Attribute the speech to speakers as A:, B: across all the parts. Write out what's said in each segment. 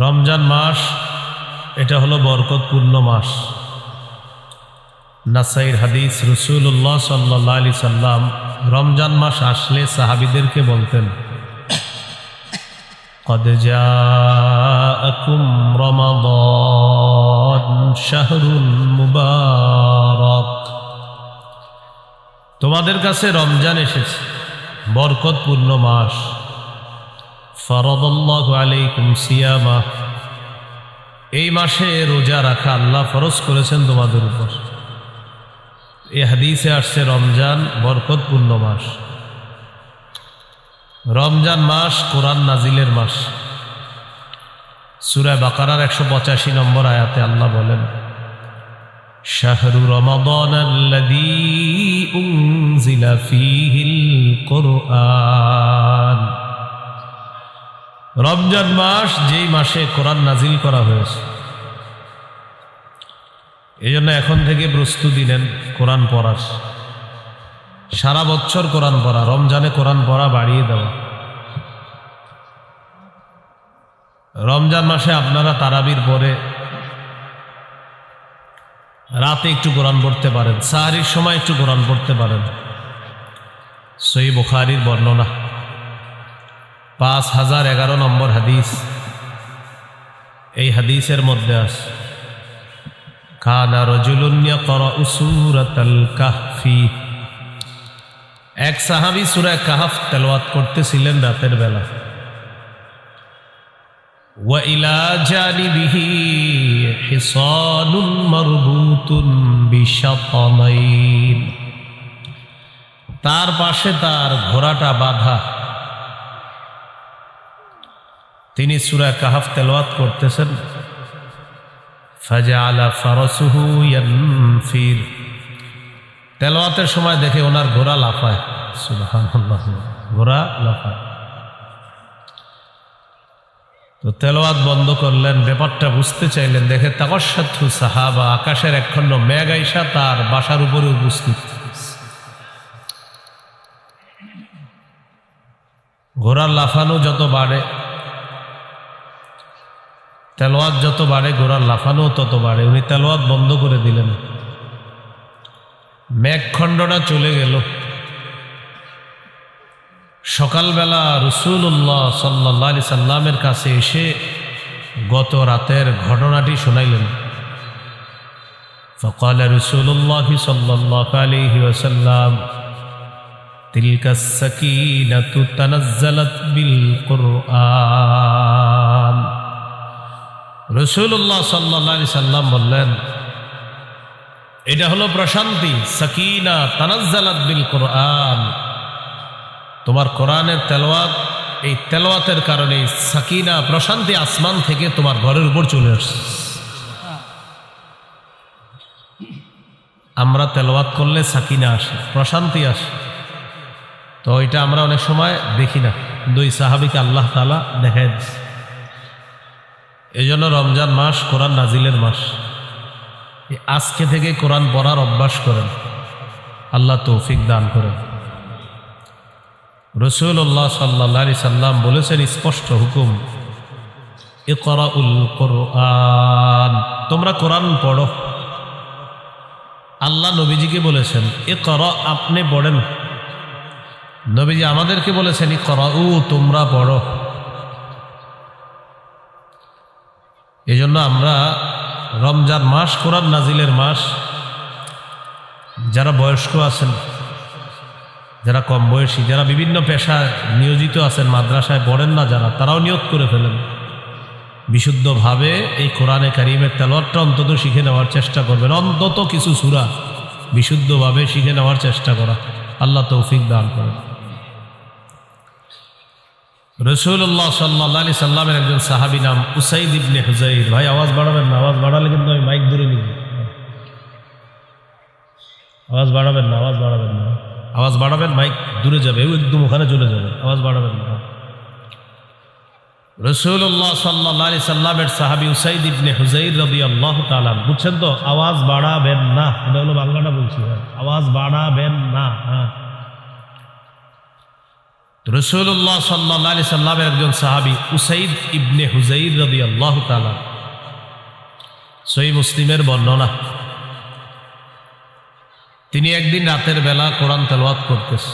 A: রমজান মাস এটা হলো বরকতপূর্ণ মাস। নাসাইর হাদিস, রাসূলুল্লাহ সাল্লাল্লাহু আলাইহি সাল্লাম রমজান মাস আসলে সাহাবীদেরকে বলতেন, قد جاءكم رمضان شهر মুবারক, তোমাদের কাছে রমজান এসেছে, বরকতপূর্ণ মাস। ফরদাল্লাহু আলাইকুম সিয়ামা, এই মাসে রোজা রাখা আল্লাহ ফরজ করেছেন তোমাদের উপর। এই হাদিসে আসছে রমজান বরকতপূর্ণ মাস। রমজান মাস কোরআন নাজিলের মাস। সূরা বাকারার 185 নম্বর আয়াতে আল্লাহ বলেন, শাহরু রমাদানাল্লাযী উনজিলা ফীহিল কুরআন, রমজান মাস যেই মাসে কোরআন নাজিল করা হয়েছে। এই জন্য এখন থেকে প্রস্তুতি নেন কোরআন পড়ার। সারা বছর কোরআন পড়া, রমজানে কোরআন পড়া বাড়িয়ে দেওয়া। রমজান মাসে আপনারা তারাবির পরে রাতে একটু কোরআন পড়তে পারেন, সাহরির সময় একটু কোরআন পড়তে পারেন। সহিহ বুখারীর বর্ণনা, 5011 নম্বর হাদিস। এই হাদিসের মধ্যে আছে, কানা রাজুলুন ইয়াকরাউ সূরাতাল কাহফি, এক সাহাবী সূরা কাহফ তেলাওয়াত করতেছিলেন রাতের বেলা। ওয়া ইলা জানিবিহি হিসানুন মারবুতুন বিশাতানাইন, তার পাশে তার ঘোড়াটা বাঁধা। তিনি সূরা কাহফ তেলাওয়াত করতেছেন। ফাজআলা ফারাসুহু ইয়ানফির, তেলাওয়াতের সময় দেখে ওনার ঘোড়া লাফায়। সুবহানাল্লাহ, ঘোড়া লাফায়। তো তেলাওয়াত বন্ধ করলেন, ব্যাপারটা বুঝতে চাইলেন, দেখে তাকাশশাতু সাহাবা, আকাশের একখণ্ড মেঘ আইসা তার বাসার উপরে উপস্থিত। ঘোড়ার লাফানো যত বাড়ে, তেলাওয়াত যত বাড়ে, ঘোড়ার লাফানো তত বাড়ে। উনি তেলাওয়াত বন্ধ করে দিলেন, মেঘখণ্ডটা চলে গেল। সকালবেলা রাসূলুল্লাহ সাল্লাল্লাহু আলাইহি সাল্লামের কাছে এসে গত রাতের ঘটনাটি শোনাইলেন। ফাকালা রাসূলুল্লাহ সাল্লাল্লাহু আলাইহি ওয়াসাল্লাম, তিলকাস সাকিনাতু তানাজ্জালাত বিল কুরআন। রাসূলুল্লাহ সাল্লাল্লাহু আলাইহি সাল্লাম বললেন, এটা হলো প্রশান্তি, সাকিনা তানাজ্জালাত বিল কুরআন। তোমার কোরআনের তেলাওয়াত, এই তেলাওয়াতের কারণে সাকিনা প্রশান্তি আসমান থেকে তোমার ঘরের উপর চলে আসছে। আমরা তেলাওয়াত করলে সাকিনা আসে, প্রশান্তি আসে। তো এটা আমরা অনেক সময় দেখি না, দুই সাহাবীকে আল্লাহ তাআলা দেখায় দিচ্ছে। এই জন্য রমজান মাস কোরআন নাজিলের মাস। আজকে থেকে কোরআন পড়ার অভ্যাস করেন, আল্লাহ তৌফিক দান করেন। রাসূলুল্লাহ সাল্লাল্লাহু আলাইহি সাল্লাম বলেছেন, স্পষ্ট হুকুম, ইকরাউল কুরআন, তোমরা কোরআন পড়ো। আল্লাহ নবীজিকে বলেছেন ইকরা, আপনি পড়েন। নবীজি আমাদেরকে বলেছেন ইকরাউ, তোমরা পড়ো। এজন্য আমরা রমজান মাস কোরআন নাজিলের মাস। যারা বয়স্ক আছেন, যারা কম বয়সী, যারা বিভিন্ন পেশায় নিয়োজিত আছেন, মাদ্রাসায় পড়েন না যারা, তারাও নিয়ত করে ফেলেন বিশুদ্ধভাবে এই কোরআনে কারিমের তেলাওয়াতটা অন্তত শিখে নেওয়ার চেষ্টা করবেন। অন্তত কিছু সূরা বিশুদ্ধভাবে শিখে নেওয়ার চেষ্টা করা, আল্লাহ তৌফিক দান করেন। রাসূলুল্লাহ সাল্লাল্লাহু আলাইহি সাল্লামের একজন সাহাবী নাম উসাইদ ইবনে হুযাইর। ভাই আওয়াজ বাড়াবেন না, আওয়াজ বাড়ালে কিন্তু আমি মাইক ধরে নিব। আওয়াজ বাড়াবেন না, আওয়াজ বাড়াবেন না, আওয়াজ বাড়াবেন মাইক দূরে যাবে, একদম ওখানে চলে যাবে, আওয়াজ বাড়াবেন না। রাসূলুল্লাহ সাল্লাল্লাহু আলাইহি সাল্লামের সাহাবী উসাইদ ইবনে হুযাইর রাদিয়াল্লাহু তাআলা, বুঝছেন তো? আওয়াজ বাড়াবেন না, এটা হলো বাংলাটা বলছি, আওয়াজ বাড়াবেন না। হ্যাঁ, তো রাসূলুল্লাহ সাল্লাল্লাহু আলাইহি সাল্লামের একজন সাহাবী উসাইদ ইবনে হুযাইর রাদিয়াল্লাহু তাআলা, সহিহ মুসলিমের বর্ণনা, তিনি একদিন রাতের বেলা কোরআন তেলাওয়াত করতেছে।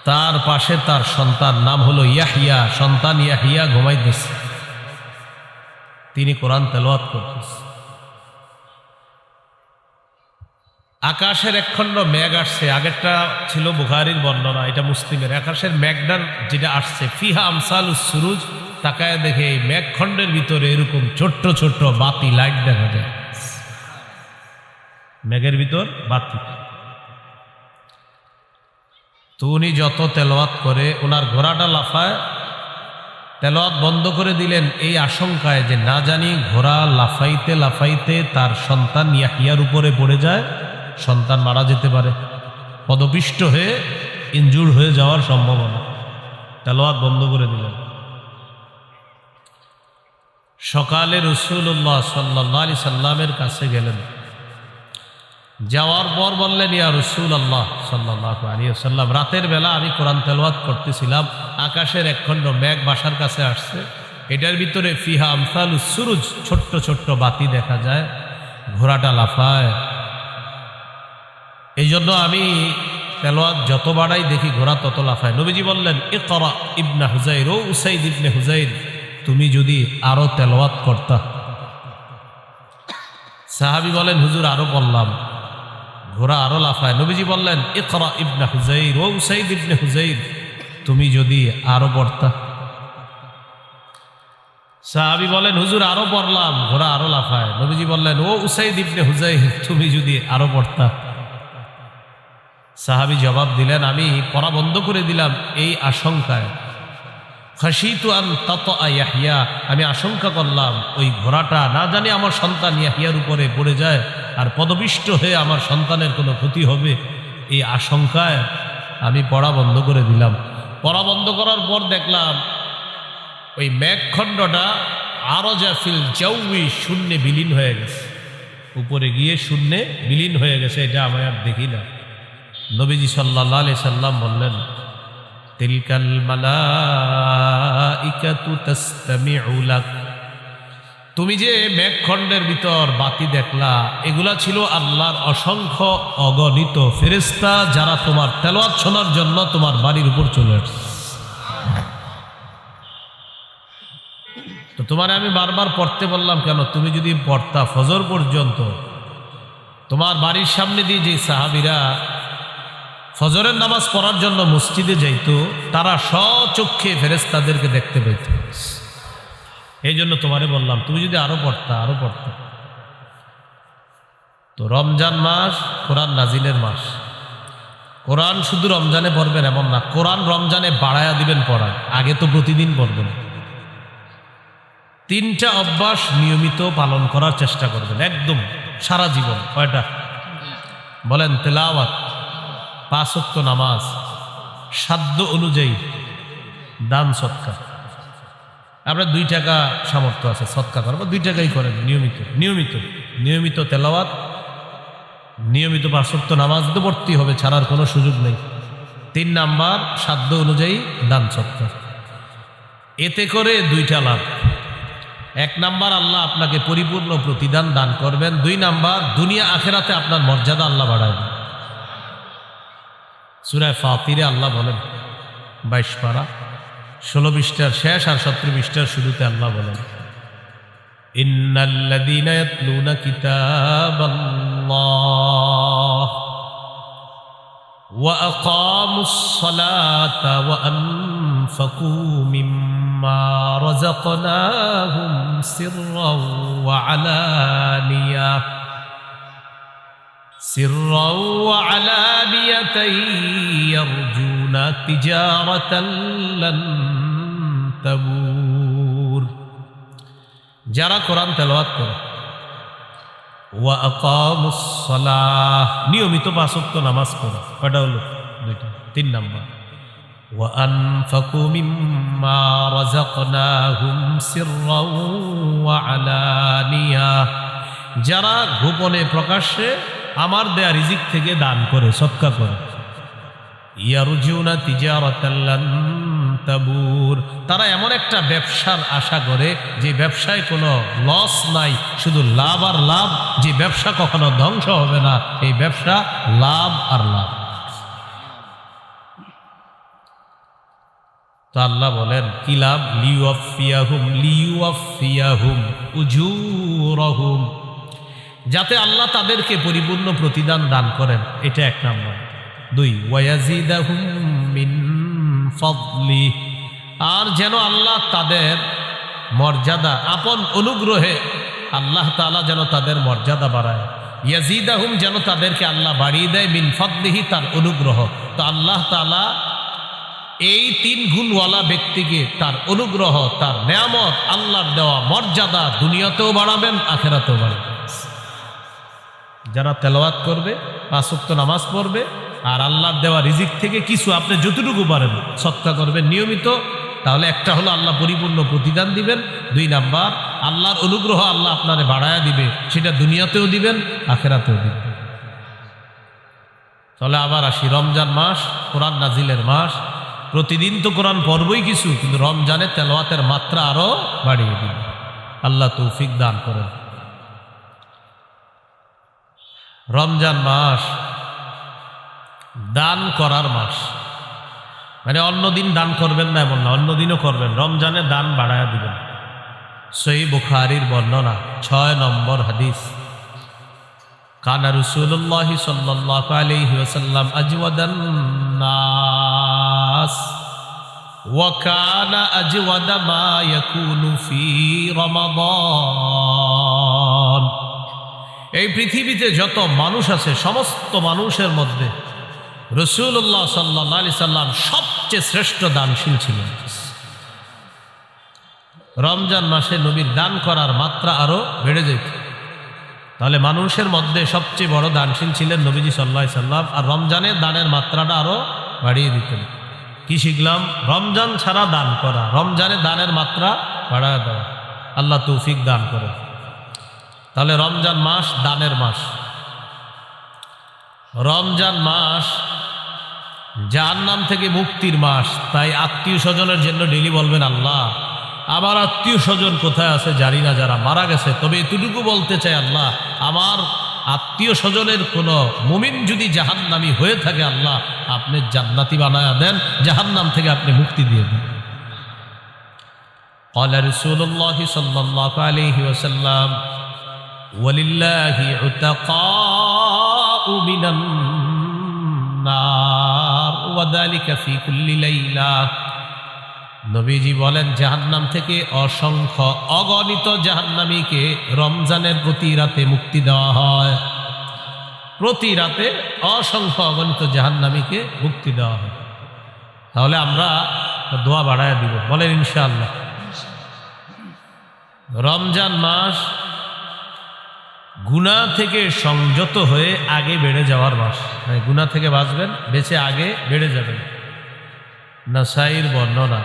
A: তার পাশে তার সন্তান, নাম হলো ইয়াহইয়া, সন্তান ইয়াহইয়া ঘুমাইতেছে, তিনি কোরআন তেলাওয়াত করতেছে। আকাশের একখণ্ড মেঘ আসছে, আগেরটা ছিল বুখারীর বর্ণনা, এটা মুসলিমের। আকাশের মেঘটার যেটা আসছে, ফিহা আমসালুস সুরুজ, তাকায় দেখে এই মেঘখণ্ডের ভিতরে এরকম ছোট্ট ছোট্ট বাতি, লাইট দেখা যায়, মেঘের ভিতর বাতি। তো উনি যত তেলাওয়াত করে ওনার ঘোড়াটা লাফায়, তেলাওয়াত বন্ধ করে দিলেন এই আশঙ্কায় যে না জানি ঘোড়া লাফাইতে লাফাইতে তার সন্তান ইয়াহইয়ার উপরে পড়ে যায়, সন্তান মারা যেতে পারে, পদপিষ্ট হয়ে ইনজুর হয়ে যাওয়ার সম্ভাবনা। তেলাওয়াত বন্ধ করে দিলেন। সকালে রাসূলুল্লাহ সাল্লাল্লাহু আলাইহি সাল্লামের কাছে গেলেন, যাওয়ার পর বললেন, ইয়া রাসূলুল্লাহ সাল্লাল্লাহু আলাইহি ওয়াসাল্লাম, রাতের বেলা আমি কোরআন তেলাওয়াত করতেছিলাম, আকাশের একখণ্ড মেঘ বাসার কাছে আসছে, এটার ভিতরে ফিহা আমসালুস সুরুজ, ছোট্ট ছোট্ট বাতি দেখা যায়, ঘোড়াটা লাফায়। এই জন্য আমি তেলাওয়াত যত বাড়াই দেখি ঘোড়া তত লাফায়। নবীজি বললেন, ইকরা ইবনে হুযাইর, ও উসাইদ ইবনে হুযাইর, তুমি যদি আরো তেলাওয়াত করতা। সাহাবী বলেন, হুজুর আরো বললাম, ঘোড়া আরো লাফায়। নবীজি বললেন, ইকরা ইবনে হুযাইর, ও উসাইদ ইবনে হুযাইর, তুমি যদি আরো পড়তা। সাহাবী বলেন, হুজুর আরো পড়লাম, ঘোড়া আরো লাফায়। নবীজি বললেন, ও উসাইদ ইবনে হুযাইর, তুমি যদি আরো পড়তা। সাহাবী জবাব দিলেন, আমি পড়া বন্ধ করে দিলাম এই আশঙ্কায়, খাশিতু আন তাতা ইয়াহইয়া, আমি আশঙ্কা করলাম ওই ঘোড়াটা না জানি আমার সন্তান ইয়াহইয়ার উপরে পড়ে যায় আর পদপিষ্ট হয়ে আমার সন্তানের কোনো ক্ষতি হবে, এই আশঙ্কায় আমি পড়া বন্ধ করে দিলাম। পড়া বন্ধ করার পর দেখলাম ওই মেঘখণ্ডটা আরজা ফিল জাউই, শূন্যে বিলীন হয়ে গেছে, উপরে গিয়ে শূন্যে বিলীন হয়ে গেছে, এটা আমি আর দেখি না। নবীজি সাল্লাল্লাহু আলাইহি সাল্লাম বললেন, তিলকাল মালাইকাতু তাসতামিউ লাক, তুমি যে মেঘখণ্ডের ভিতর বাতি দেখলা, এগুলা ছিল আল্লাহর অসংখ্য অগণিত ফেরেশতা, যারা তোমার তেলাওয়াত শোনার জন্য তোমার বাড়ির উপর চলে আসছে। তো তোমার আমি বারবার পড়তে বললাম কেন? তুমি যদি পড়তা ফজর পর্যন্ত, তোমার বাড়ির সামনে দিয়ে যে সাহাবীরা ফজরের নামাজ পড়ার জন্য মসজিদে যাইতো, তারা স্বচক্ষে ফেরেশতাদেরকে দেখতে পাইত। এই জন্য তোমারে বললাম তুমি যদি আরো পড়তা, আরো পড়তা। তো রমজান মাস কোরআন নাজিলের মাস, কোরআন শুধু রমজানে পড়বেন এমন না, কোরআন রমজানে বাড়ায়া দিবেন পড়া, আগে তো প্রতিদিন পড়বেন। 3টা অভ্যাস নিয়মিত পালন করার চেষ্টা করবেন একদম সারা জীবন। কয়টা বলেন? তেলাওয়াত, 5 ওয়াক্ত নামাজ, সাধ্য অনুযায়ী দান সৎকা। আপনার 2 টাকা সামর্থ্য আছে সৎকা করবো, 2 টাকাই করেন নিয়মিত নিয়মিত নিয়মিত তেলাওয়াত, নিয়মিত 5 ওয়াক্ত নামাজ তো পড়তেই হবে, ছাড়ার কোনো সুযোগ নেই। 3 নাম্বার সাধ্য অনুযায়ী দান সৎকা। এতে করে 2টা লাভ। 1 নাম্বার, আল্লাহ আপনাকে পরিপূর্ণ প্রতিদান দান করবেন। 2 নাম্বার, দুনিয়া আখেরাতে আপনার মর্যাদা আল্লাহ বাড়াবেন। সূরা ফাতিরে আল্লাহ বলেন 22 পারা 16 পৃষ্ঠার শেষ আর 17 পৃষ্ঠার শুরুতে আল্লাহ বলেন, ইন্নাল্লাযীনা ইয়াতলুনা কিতাবাল্লাহ ওয়া আকামুস সালাতা ওয়া আনফাকু মিম্মা রাযাকনাহুম সিররাও ওয়া আলানিয়া سرا وعلانية يرجون تجارة لن تبور। যারা কোরআন তেলাওয়াত করে, ওয়া আকামুস সালাহ, নিয়মিত 5 ওয়াক্ত নামাজ পড়ে, কয়টা হলো? 2টা। 3 নাম্বার, ওয়া আনফাকু মিম্মা রাযাকনাহুম সিররাও ওয়া আলানিয়া, যারা গোপনে প্রকাশ্যে আমার দেয়া রিজিক থেকে দান করে, সদকা করে। ইয়ারজুনা তিজারাতাল লান তাবুর, তারা এমন একটা ব্যবসার আশা করে যে ব্যবসায় কোনো লস নাই, শুধু লাভ আর লাভ, যে ব্যবসা কখনো ধ্বংস হবে না, এই ব্যবসা লাভ আর লাভ। তো আল্লাহ বলেন কি লাভ? লিউয়াফিয়াহুম উজুরহুম, যাতে আল্লাহ তাদেরকে পরিপূর্ণ প্রতিদান দান করেন, এটা এক নম্বর। 2 ওয়ায়াজিদাহুম মিন ফাদলি, আর যেন আল্লাহ তাদের মর্যাদা আপন অনুগ্রহে আল্লাহ তাআলা যেন তাদের মর্যাদা বাড়ায়। ইয়াজিদাহুম, যেন তাদেরকে আল্লাহ বাড়িয়ে দেয়, মিন ফাদলিহি, তার অনুগ্রহ। তো আল্লাহ তাআলা এই 3 গুণওয়ালা ব্যক্তিকে তার অনুগ্রহ, তার নেয়ামত, আল্লাহর দেওয়া মর্যাদা দুনিয়াতেও বাড়াবেন, আখিরাতেও বাড়াবেন। যারা তেলাওয়াত করবে, 5 ওয়াক্ত নামাজ পড়বে, আর আল্লাহর দেওয়া রিজিক থেকে কিছু আপনি যতটুকু পারেন সদকা করবেন নিয়মিত, তাহলে একটা হলো আল্লাহ পরিপূর্ণ প্রতিদান দিবেন, 2 নাম্বার আল্লাহর অনুগ্রহ আল্লাহ আপনারে বাড়ায়া দিবে, সেটা দুনিয়াতেও দিবেন, আখিরাতেও দিবেন। তাহলে আবার আসি, রমজান মাস কোরআন নাজিলের মাস, প্রতিদিন তো কোরআন পড়বই কিছু, কিন্তু রমজানে তেলাওয়াতের মাত্রা আরো বাড়িয়ে দিবে। আল্লাহ তৌফিক দান করেন। রমজান মাস দান করার মাস, মানে অন্যদিন দান করবেন না এমন না, অন্যদিনও করবেন, রমজানে দান বাড়ায়া দিবেন। সহিহ বুখারীর বর্ণনা 6 নম্বর হাদিস, কানা রাসূলুল্লাহ সাল্লাল্লাহু আলাইহি ওয়াসাল্লাম আজওয়াদান নাস ওয়া কানা আজওয়াদা মা ইয়াকুনু ফি রমাদান। এই পৃথিবীতে যত মানুষ আছে, সমস্ত মানুষের মধ্যে রাসূলুল্লাহ সাল্লাল্লাহু আলাইহি সাল্লাম সবচেয়ে শ্রেষ্ঠ দানশীল ছিলেন। রমজান মাসে নবীর দান করার মাত্রা আরো বেড়ে যেত। তাহলে মানুষের মধ্যে সবচেয়ে বড় দানশীল ছিলেন নবীজি সাল্লাল্লাহু আলাইহি সাল্লাম, আর রমজানের দানের মাত্রাটা আরো বাড়িয়ে দিতেন। কি শিখলাম? রমজান ছাড়া দান করা, রমজানে দানের মাত্রা বাড়ায় দেওয়া। আল্লাহ তৌফিক দান করে। তাহলে রমজান মাস দানের মাস। রমজান মাস জাহান্নাম থেকে মুক্তির মাস। তাই আত্মীয় স্বজনের জন্য ডেলি বলবেন, আল্লাহ আমার আত্মীয় স্বজন কোথায় আছে জানি না, যারা মারা গেছে, তবে এতটুকু বলতে চাই, আল্লাহ আমার আত্মীয় স্বজনের কোন মুমিন যদি জাহান্নামী হয়ে থাকে, আল্লাহ আপনি জান্নাতি বানায়া দেন, জাহান্নাম থেকে আপনি মুক্তি দিয়ে দেন। قال رسول الله صلى الله عليه وسلم ولله عتقاء من النار وذلك في كل ليلة। নবীজি বলেন, জাহান্নাম থেকে অসংখ্য অগণিত জাহান্নামীকে রমজানের প্রতি রাতে মুক্তি দেওয়া হয়। প্রতি রাতে অসংখ্য অগণিত জাহান্নামীকে মুক্তি দেওয়া হয়। তাহলে আমরা দোয়া বাড়ায় দিব, বলেন ইনশাআল্লাহ। রমজান মাস গুনাহ থেকে সংযত হয়ে আগে বেড়ে যাওয়ার মাস। গুনাহ থেকে বাঁচবেন, বেঁচে আগে বেড়ে যাবেন। নাসাইর বর্ণনা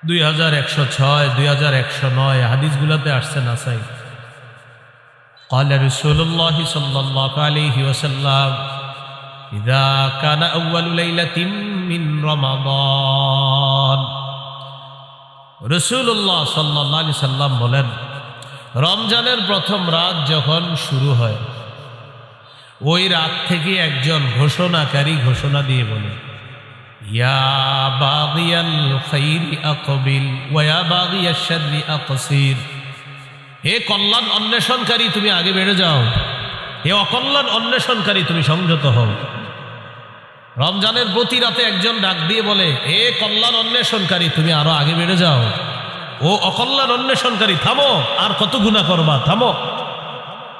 A: 2106, 2109 হাদিসগুলোতে আসছে নাসাই। قال رسول الله صلى الله عليه وسلم إذا كان أول ليلة من رمضان। রাসূলুল্লাহ সাল্লাল্লাহু আলাইহি সাল্লাম বলেন, রমজানের প্রথম রাত যখন শুরু হয়, ওই রাত থেকে একজন ঘোষণাকারী ঘোষণা দিয়ে বলে, ইয়া বাগিয়াল খাইরি আকবিল ওয়া ইয়া বাগিয়াশ শাররি আকসির। হে কল্যাণ অন্বেষণকারী, তুমি আগে বেড়ে যাও, হে অকল্যাণ অন্বেষণকারী, তুমি সংযত হও। রমজানের প্রতি রাতে একজন ডাক দিয়ে বলে, হে কল্যাণ অন্বেষণকারী, তুমি আরো আগে বেড়ে যাও। ও অকল্যাণ অন্বেষণকারী, থামো, আর কত গুনাহ করবা, থামো।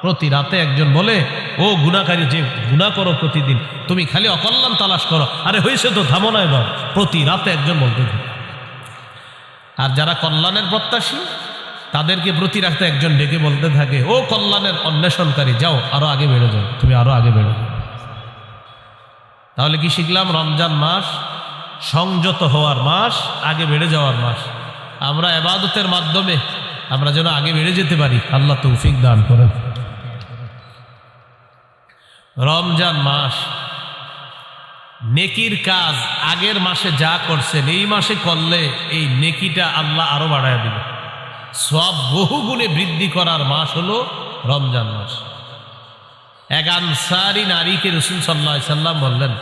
A: প্রতি রাতে একজন বলে, ও গুনাহকারী, যে গুনাহ করো প্রতিদিন, তুমি খালি অকল্যাণ তালাশ করো, আরে হয়েছে তো, থামো না এবার। প্রতি রাতে একজন বলতে থাকে। আর যারা কল্যাণের প্রত্যাশী, তাদেরকে প্রতি রাতে একজন ডেকে বলতে থাকে, ও কল্যাণের অন্বেষণকারী, যাও, আরো আগে বেড়ে যাও, তুমি আরো আগে বেড়ে যাও। তাহলে কি শিখলাম? রমজান মাস সংযত হওয়ার মাস, আগে বেড়ে যাওয়ার মাস। আমরা ইবাদতের মাধ্যমে আমরা যেন আগে বেড়ে যেতে পারি, আল্লাহ তৌফিক দান করেন। রমজান মাস নেকির কাজ আগের মাসে যা করছেন এই মাসে করলে এই নেকিটা আল্লাহ আরো বাড়ায় দিবে। সব বহুগুণে বৃদ্ধি করার মাস হলো রমজান মাস। এক আনসারী নারীকে রাসূল সাল্লাল্লাহু আলাইহি সাল্লাম বললেন,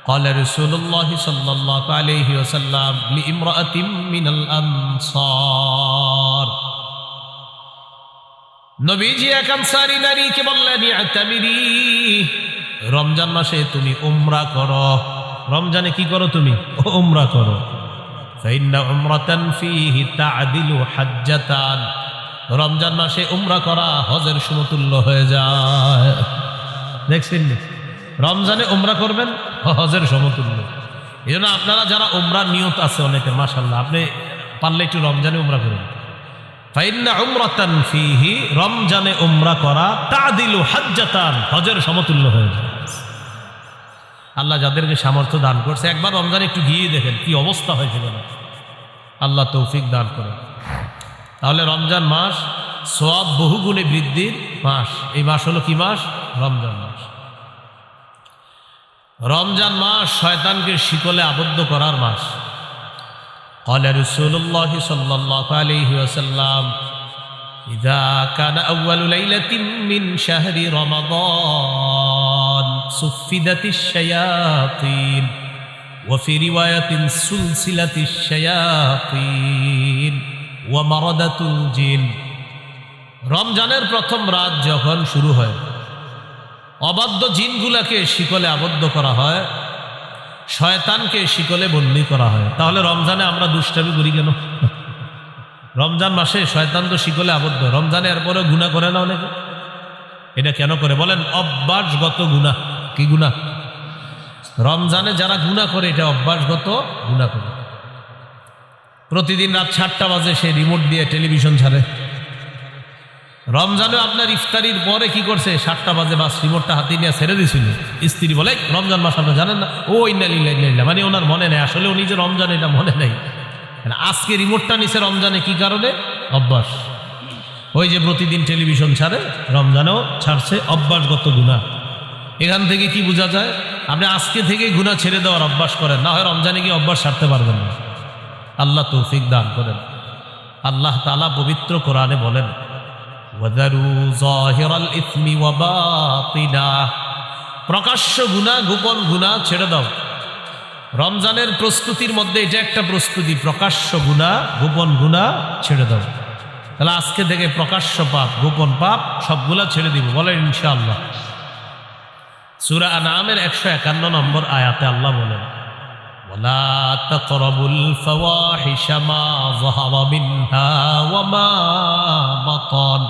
A: قال رسول الله صلى الله عليه وسلم لامرأة من الأنصار, নবীজি এক আনসারী নারীকে বললেন, ইআতামিরি, রমজান মাসে তুমি উমরা করো। রমজানে কি করো তুমি? উমরা করো। ফাইন্না উমরাতান ফীহি তা'দিলু হাজ্জাতান, রমজান মাসে উমরা করা হজের সমতুল্য হয়ে যায়। দেখছেন রমজানে উমরা করবেন হজের সমতুল্য। এই জন্য আপনারা যারা উমরার নিয়ত আছে অনেকের, মাশাআল্লাহ, আপনি পারলে একটু রমজানে উমরা করুন। ফাইন্না উমরাতান ফীহি, রমজানে উমরা করা তা'দিলু হাজ্জাতান, হজের সমতুল্য হয়ে যায়। আল্লাহ যাদেরকে সামর্থ্য দান করছে একবার রমজানে একটু গিয়ে দেখেন কি অবস্থা হয়েছে যেন। আল্লাহ তৌফিক দান করেন। তাহলে রমজান মাস সওয়াব বহুগুণে বৃদ্ধির মাস। এই মাস হলো কি মাস? রমজান মাস। রমজান মাস শয়তানকে শিকলে আবদ্ধ করার মাস। قال رسول الله صلى الله عليه وسلم إذا كان أول ليلة من شهر رمضان صفدت الشياطين وفي رواية سلسلة الشياطين ومردة الجن, রমজানের প্রথম রাত যখন শুরু হয় অবাধ্য জিনগুলাকে শিকলে আবদ্ধ করা হয়, শয়তানকে শিকলে বন্দী করা হয়। তাহলে রমজানে আমরা দুষ্টামি করি কেন? রমজান মাসে শয়তান তো শিকলে আবদ্ধ, রমজানে এরপরে গুনাহ করে না অনেকে। এটা কেন করে বলেন? অভ্যাসগত গুনাহ। কি গুনাহ? রমজানে যারা গুনাহ করে এটা অভ্যাসগত গুনাহ করে। প্রতিদিন রাত 7টা বাজে সে রিমোট দিয়ে টেলিভিশন ছাড়ে। রমজানে আপনার ইফতারির পরে কি করছে? 7টা বাজে বাস রিমোটটা হাতে নিয়ে ছেড়ে দিয়েছিল। স্ত্রী বলে, রমজান মাস আপনি জানেন না? ও ইন্না লিল্লাহি ওয়া ইন্না ইলাইহি রাজিউন, মানে ওনার মনে নেই, আসলে উনি যে রমজান এটা মনে নেই। আজকে রিমোটটা নিছে রমজানে, কি কারণে? অভ্যাস। ওই যে প্রতিদিন টেলিভিশন ছাড়ে, রমজানেও ছাড়ছে, অভ্যাসগত গুনাহ। এখান থেকে কি বোঝা যায়? আপনি আজকে থেকে গুনাহ ছেড়ে দেওয়ার অভ্যাস করেন, না হয় রমজানে গিয়ে অভ্যাস ছাড়তে পারবেন না। আল্লাহ তৌফিক দান করেন। আল্লাহ তাআলা পবিত্র কোরআনে বলেন, ওয়াযারু যাহিরাল ইসমি ওয়া বাতিনাহ, প্রকাশ্য গুনাহ গোপন গুনাহ ছেড়ে দাও। রমজানের প্রস্তুতির মধ্যে এটা একটা প্রস্তুতি, প্রকাশ্য গুনাহ গোপন গুনাহ ছেড়ে দাও। তাহলে আজকে থেকে প্রকাশ্য পাপ গোপন পাপ সবগুলা ছেড়ে দিব, বলেন ইনশাআল্লাহ। সূরা আনআমের 151 নম্বর আয়াতে আল্লাহ বলেন, ওয়ালা তাকরাবুল ফাওয়াহিশা মা যাহারা মিনহা ওয়া মা বাতান,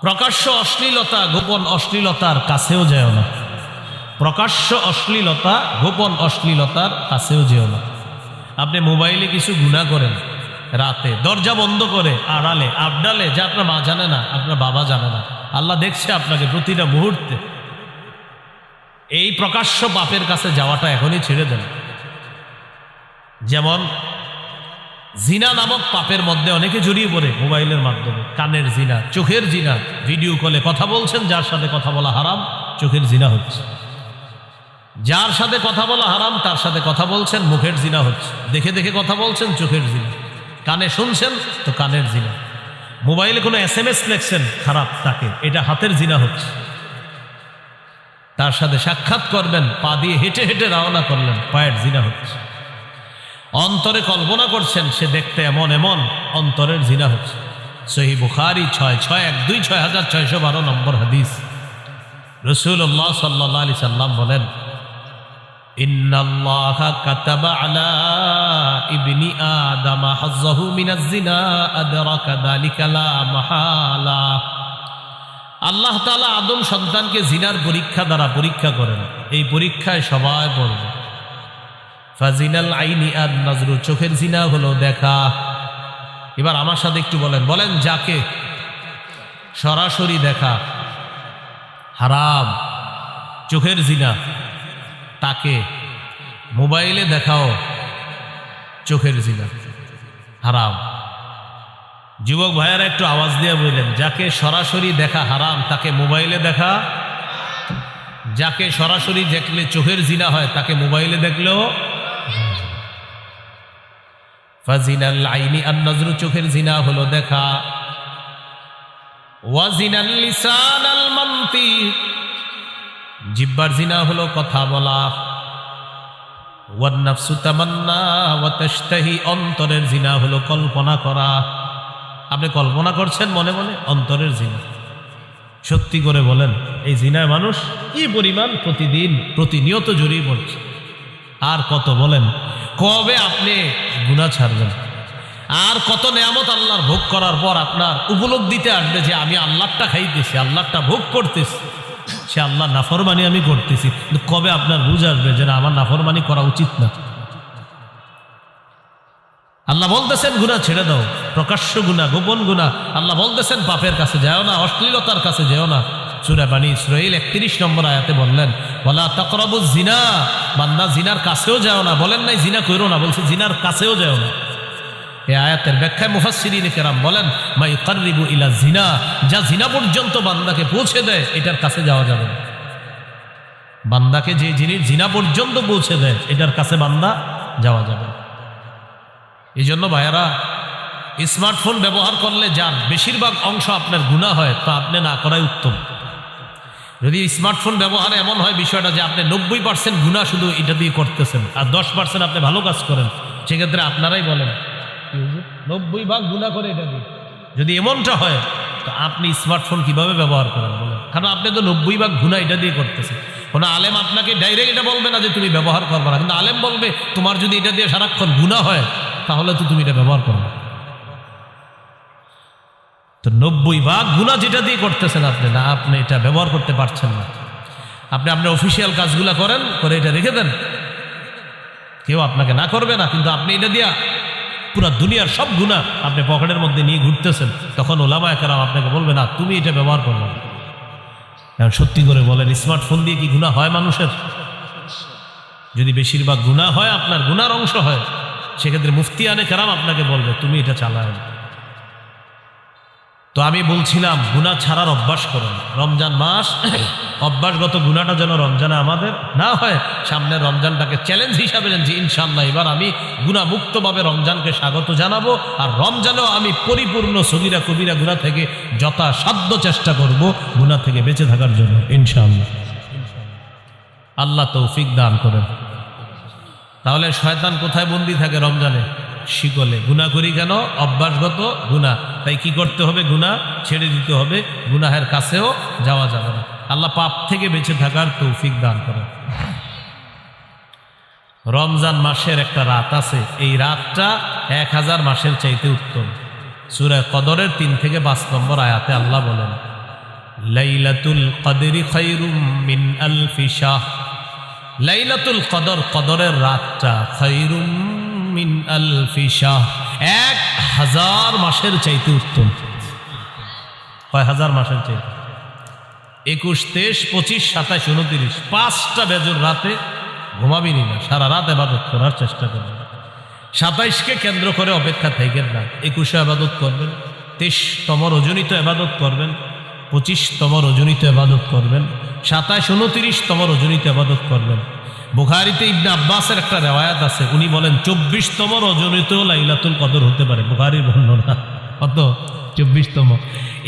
A: প্রকাশ্য অশ্লীলতা গোপন অশ্লীলতার কাছেও যেও না। প্রকাশ্য অশ্লীলতা গোপন অশ্লীলতার কাছেও যেও না। আপনি মোবাইলে কিছু গুনাহ করেন, রাতে দরজা বন্ধ করে আড়ালে আবডালে, যা আপনার মা জানে না, আপনার বাবা জানে না, আল্লাহ দেখছে আপনাকে প্রতিটা মুহূর্তে। এই প্রকাশ্য পাপের কাছে যাওয়াটা এখনই ছেড়ে দেন। যেমন জিনা নামক পাপের মধ্যে অনেকে জড়িয়ে পড়ে মোবাইলের মাধ্যমে। কানের জিনা, চোখের জিনা, ভিডিও কলে কথা বলছেন, যার সাথে কথা বলা হারাম, চোখের জিনা হচ্ছে। যার সাথে কথা বলা হারাম তার সাথে কথা বলছেন, মুখের জিনা হচ্ছে। দেখে দেখে কথা বলছেন, চোখের জিনা। কানে শুনছেন তো কানের জিনা। মোবাইলে কোনো SMS লিখছেন খারাপ তাকে, এটা হাতের জিনা হচ্ছে। তার সাথে সাক্ষাৎ করবেন, পা দিয়ে হেঁটে হেঁটে রওনা করলেন, পায়ের জিনা হচ্ছে। অন্তরে কল্পনা করছেন সে দেখতে এমন এমন, অন্তরের জিনা হচ্ছে। সহিহ বুখারী 6612 6612 নম্বর হাদিস। রাসূলুল্লাহ সাল্লাল্লাহু আলাইহি সাল্লাম বলেন, ইন্নাল্লাহা কাতাবা আলা ইবনি আদম হাজ্জাহু মিনাজ জিনা আদরাকা যালিকা লা মাহালা। আল্লাহ তাআলা আদম সন্তানকে জিনার পরীক্ষা দ্বারা পরীক্ষা করেন। এই পরীক্ষায় সবাই পড়বে। ফাজিনাল আইনি আন নাজরু, চোখের জিনা হলো দেখা। এবার আমার সাথে একটু বলেন যাকে সরাসরি দেখা হারাম, চোখের জিনা, তাকে মোবাইলে দেখাও চোখের জিনা হারাম। যুবক ভাইয়ারা একটু আওয়াজ দিয়ে বললেন, যাকে সরাসরি দেখা হারাম তাকে মোবাইলে দেখা যাকে সরাসরি দেখলে চোখের জিনা হয় তাকে মোবাইলে দেখলেও ফাজিনাল আইনি আন-নাজরু, চোখের জিনা হলো দেখা, ওয়া জিনাল লিসান আল মানতিক, জিহ্বার জিনা হলো কথা বলা, ওয়ান নাফসু তামান্না ওয়া তাশতাহি, অন্তরের জিনা হলো কল্পনা করা। আপনি কল্পনা করছেন মনে মনে, অন্তরের জিনা। সত্যি করে বলেন, এই জিনায় মানুষ কি পরিমাণ প্রতিদিন প্রতিনিয়ত জড়িয়ে পড়ছে। আর কত বলেন, কবে আপনি গুনাহ ছাড়বেন? আর কত নেয়ামত আল্লাহর ভোগ করার পর আপনার উপলব্ধিতে আসবে যে আমি আল্লাহটা খাইতেছি, আল্লাহটা ভোগ করতেছি, সে আল্লাহ নাফরমানি আমি করতেছি। কিন্তু কবে আপনার বুঝ আসবে যে না, আমার নাফরমানি করা উচিত না? আল্লাহ বলতেছেন গুনাহ ছেড়ে দাও, প্রকাশ্য গুনাহ, গোপন গুনাহ। আল্লাহ বলতেছেন পাপের কাছে যাও না, অশ্লীলতার কাছে যেও না। সূরা বানী ইসরাঈল 31 নম্বর আয়াতে বললেন, ওয়ালা তাকরাবুজ জিনা, বান্দা জিনার কাছেও যাও না। বলেন নাই জিনা করো না, বলছে জিনার কাছেও যাও না। এই আয়াতের ব্যাখ্যায় মুফাসসিরিনে কেরাম বলেন, মা ইউকাররিবু ইলা জিনা, যা জিনা পর্যন্ত বান্দাকে পৌঁছে দেয় এটার কাছে যাওয়া যাবে না। বান্দাকে যে জিনিস জিনা পর্যন্ত পৌঁছে দেয় এটার কাছে বান্দা যাওয়া যাবে না। এই জন্য ভাইয়ারা, স্মার্টফোন ব্যবহার করলে যার বেশিরভাগ অংশ আপনার গুনাহ হয়, তা আপনি না করাই উত্তম। যদি স্মার্টফোন ব্যবহারে এমন হয় বিষয়টা যে আপনি 90% গুনাহ শুধু এটা দিয়ে করতেছেন আর 10% আপনি ভালো কাজ করেন, সেক্ষেত্রে আপনারাই বলেন 90% গুনাহ করে এটা দিয়ে। যদি এমনটা হয় তো আপনি স্মার্টফোন কিভাবে ব্যবহার করেন বলেন? কারণ আপনি তো 90% গুনাহ এটা দিয়ে করতেছেন। কোনো আলেম আপনাকে ডাইরেক্ট এটা বলবে না যে তুমি ব্যবহার করবে না, কিন্তু আলেম বলবে তোমার যদি এটা দিয়ে সারাক্ষণ গুনাহ হয় তাহলে তো তুমি এটা ব্যবহার করো। তো 90% গুনাহ যেটা দিয়ে করতেছেন আপনি, না আপনি এটা ব্যবহার করতে পারছেন না, আপনি আপনার অফিসিয়াল কাজগুলা করেন, করে এটা রেখে দেন, কেউ আপনাকে না করবে না, কিন্তু আপনি এটা দিয়া পুরো দুনিয়ার সব গুনাহ আপনি পকেটের মধ্যে নিয়ে ঘুরতেছেন, তখন ওলামায়ে কেরাম আপনাকে বলবে না তুমি এটা ব্যবহার করবে না। কারণ সত্যি করে বলেন, স্মার্টফোন দিয়ে কি গুনাহ হয় মানুষের? যদি বেশিরভাগ গুনাহ হয়, আপনার গুনার অংশ হয়, সেক্ষেত্রে মুফতিয়ানে কেরাম আপনাকে বলবে তুমি এটা চালায়। তো আমি বলছিলাম গুনাহ ছাড়ার অভ্যাস করুন। রমজান মাস অভ্যাসগত গুনাহটা যেন রমজানে আমাদের না হয়। সামনের রমজানটাকে চ্যালেঞ্জ হিসাবে নেন যে ইনশাআল্লাহ এবার আমি গুনাহ মুক্তভাবে রমজানকে স্বাগত জানাবো, আর রমজানেও আমি পরিপূর্ণ সগীরা কবিরা গুনাহ থেকে যথাসাধ্য চেষ্টা করব গুনাহ থেকে বেঁচে থাকার জন্য ইনশাআল্লাহ। আল্লাহ তৌফিক দান করেন। তাহলে শয়তান কোথায় বন্দী থাকে? রমজানে শিকলে। গুনাহ করি কেন? অভ্যাসগত গুনাহ। তাই কি করতে হবে? গুনাহ ছেড়ে দিতে হবে, গুনাহের কাছেও যাওয়া যাবে না। আল্লাহ পাপ থেকে বেঁচে থাকার তৌফিক দান করেন। রমজান মাসের একটা রাত আছে, এই রাতটা 1000 মাসের চাইতে উত্তম। সূরা কদরের 3 থেকে 5 নম্বর আয়াতে আল্লাহ বলেন, লাইলাতুল কদরি খায়রুম মিন আলফি শাহর। লাইলাতুল কদর, কদরের রাতটা, খায়রুম মিন আলফি শাহর, 1000 মাসের চাইতে উত্তম। কয় হাজার মাসের চাইতে? 21, 23, 25, 27, 29, 5টা বেজর রাতে ঘুমাবিনি না, সারা রাত ইবাদত করার চেষ্টা করবেন। 27কে কেন্দ্র করে অপেক্ষা থাকেন না, 21 ইবাদত করবেন, 23তম রজনীত ইবাদত করবেন, 25তম রজনীত ইবাদত করবেন, 27, 29তম রজনীতে ইবাদত করবেন। বুখারীতে ইবনে আব্বাসের একটা রিওয়ায়াত আছে, উনি বলেন 24তম রজনীতেও লাইলাতুল কদর হতে পারে। বুখারীর বর্ণনা। কত? 24তম।